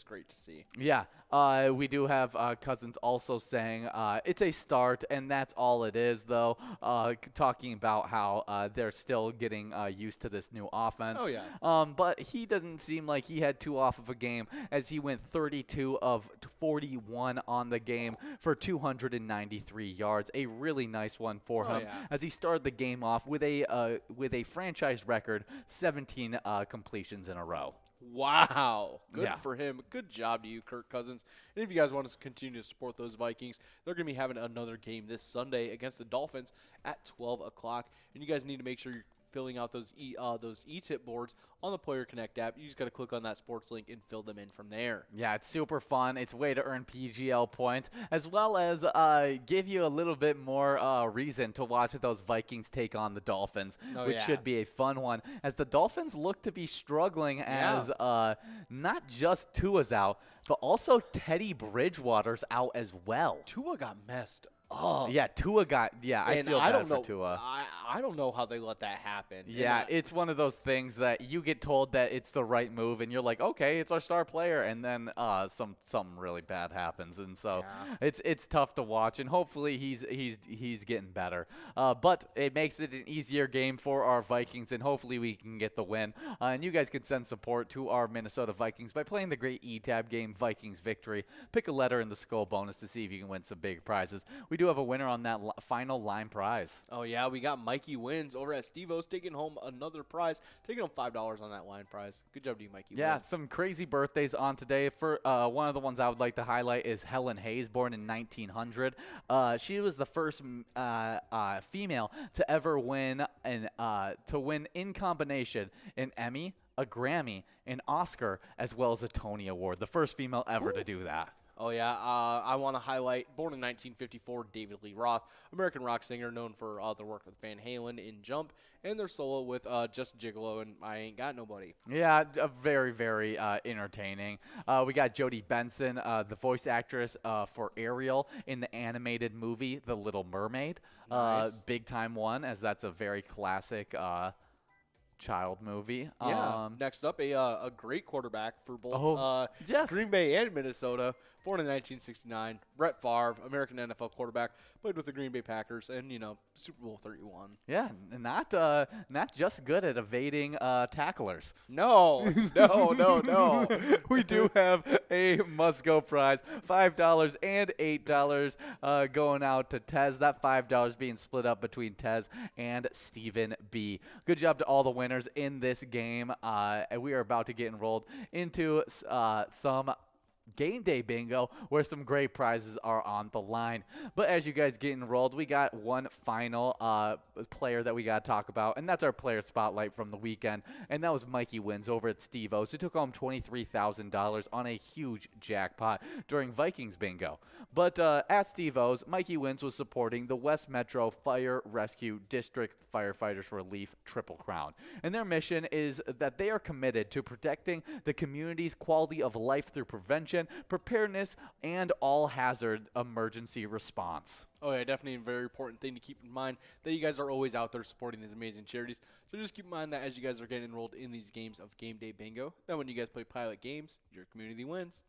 great to see. Yeah. We do have Cousins also saying it's a start, and that's all it is, though, talking about how they're still getting used to this new offense. Oh, yeah. But he doesn't seem like he had too off of a game, as he went 32 of 41 on the game for 293 yards. A really nice one for him, as he started the game off with a franchise record 17 completions in a row. Wow. Good for him. Good job to you, Kirk Cousins. And if you guys want us to continue to support those Vikings, they're going to be having another game this Sunday against the Dolphins at 12 o'clock. And you guys need to make sure you're filling out those e-tip boards on the Player Connect app. You just got to click on that sports link and fill them in from there. Yeah, it's super fun. It's a way to earn PGL points, as well as give you a little bit more reason to watch those Vikings take on the Dolphins, which should be a fun one, as the Dolphins look to be struggling, as not just Tua's out, but also Teddy Bridgewater's out as well. Tua got messed Oh, Yeah, Tua got. Yeah, I and feel I bad don't for know. Tua. I don't know how they let that happen. And Yeah, it's one of those things that you get told that it's the right move, and you're like, okay, it's our star player, and then something really bad happens, and so it's tough to watch. And hopefully he's getting better. But it makes it an easier game for our Vikings, and hopefully we can get the win. And you guys can send support to our Minnesota Vikings by playing the great E-Tab game Vikings Victory. Pick a letter in the skull bonus to see if you can win some big prizes. We do have a winner on that final line prize. Oh, yeah, we got Mikey Wins over at Steve-O's taking home another prize, taking home $5 on that line prize. Good job to you, Mikey Yeah, Wins. some crazy birthdays on today. For one of the ones I would like to highlight is Helen Hayes, born in 1900. She was the first female to ever win in combination an Emmy, a Grammy, an Oscar, as well as a Tony Award. The first female ever to do that. Oh, yeah. I want to highlight, born in 1954, David Lee Roth, American rock singer known for their work with Van Halen in Jump and their solo with Just Gigolo and I Ain't Got Nobody. Yeah, very, very entertaining. We got Jodie Benson, the voice actress for Ariel in the animated movie The Little Mermaid. Nice. Big time one, as that's a very classic child movie. Yeah. Next up, a great quarterback for both yes. Green Bay and Minnesota. Born in 1969, Brett Favre, American NFL quarterback, played with the Green Bay Packers, and Super Bowl 31. Yeah, not just good at evading tacklers. No. We do have a must-go prize, $5 and $8 going out to Tez. That $5 being split up between Tez and Stephen B. Good job to all the winners in this game. And we are about to get enrolled into some game day bingo where some great prizes are on the line. But as you guys get enrolled, we got one final player that we got to talk about, and that's our player spotlight from the weekend, and that was Mikey Wins over at Steve-O's, who took home $23,000 on a huge jackpot during Vikings bingo. But at Steve-O's, Mikey Wins was supporting the West Metro Fire Rescue District Firefighters Relief Triple Crown, and their mission is that they are committed to protecting the community's quality of life through prevention, preparedness, and all-hazard emergency response. Oh, yeah, definitely a very important thing to keep in mind that you guys are always out there supporting these amazing charities. So just keep in mind that as you guys are getting enrolled in these games of Game Day Bingo, then when you guys play Pilot Games, your community wins.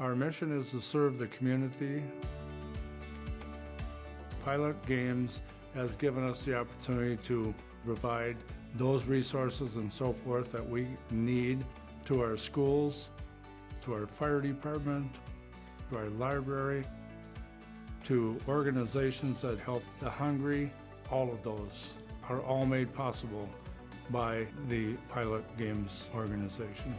Our mission is to serve the community. Pilot Games has given us the opportunity to provide those resources and so forth that we need to our schools, to our fire department, to our library, to organizations that help the hungry. All of those are all made possible by the Pilot Games organization.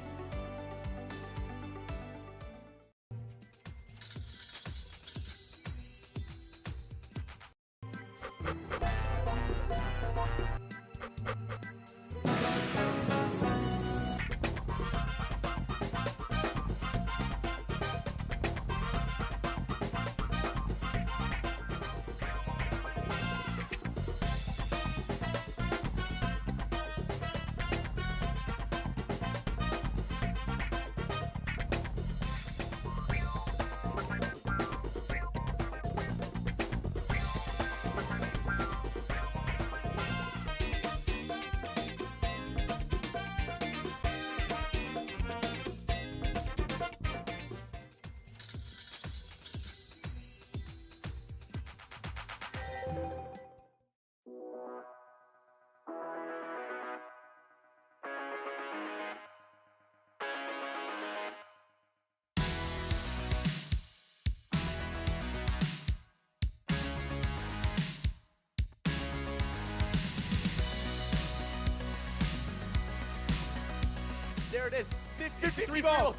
There it is. 53 balls.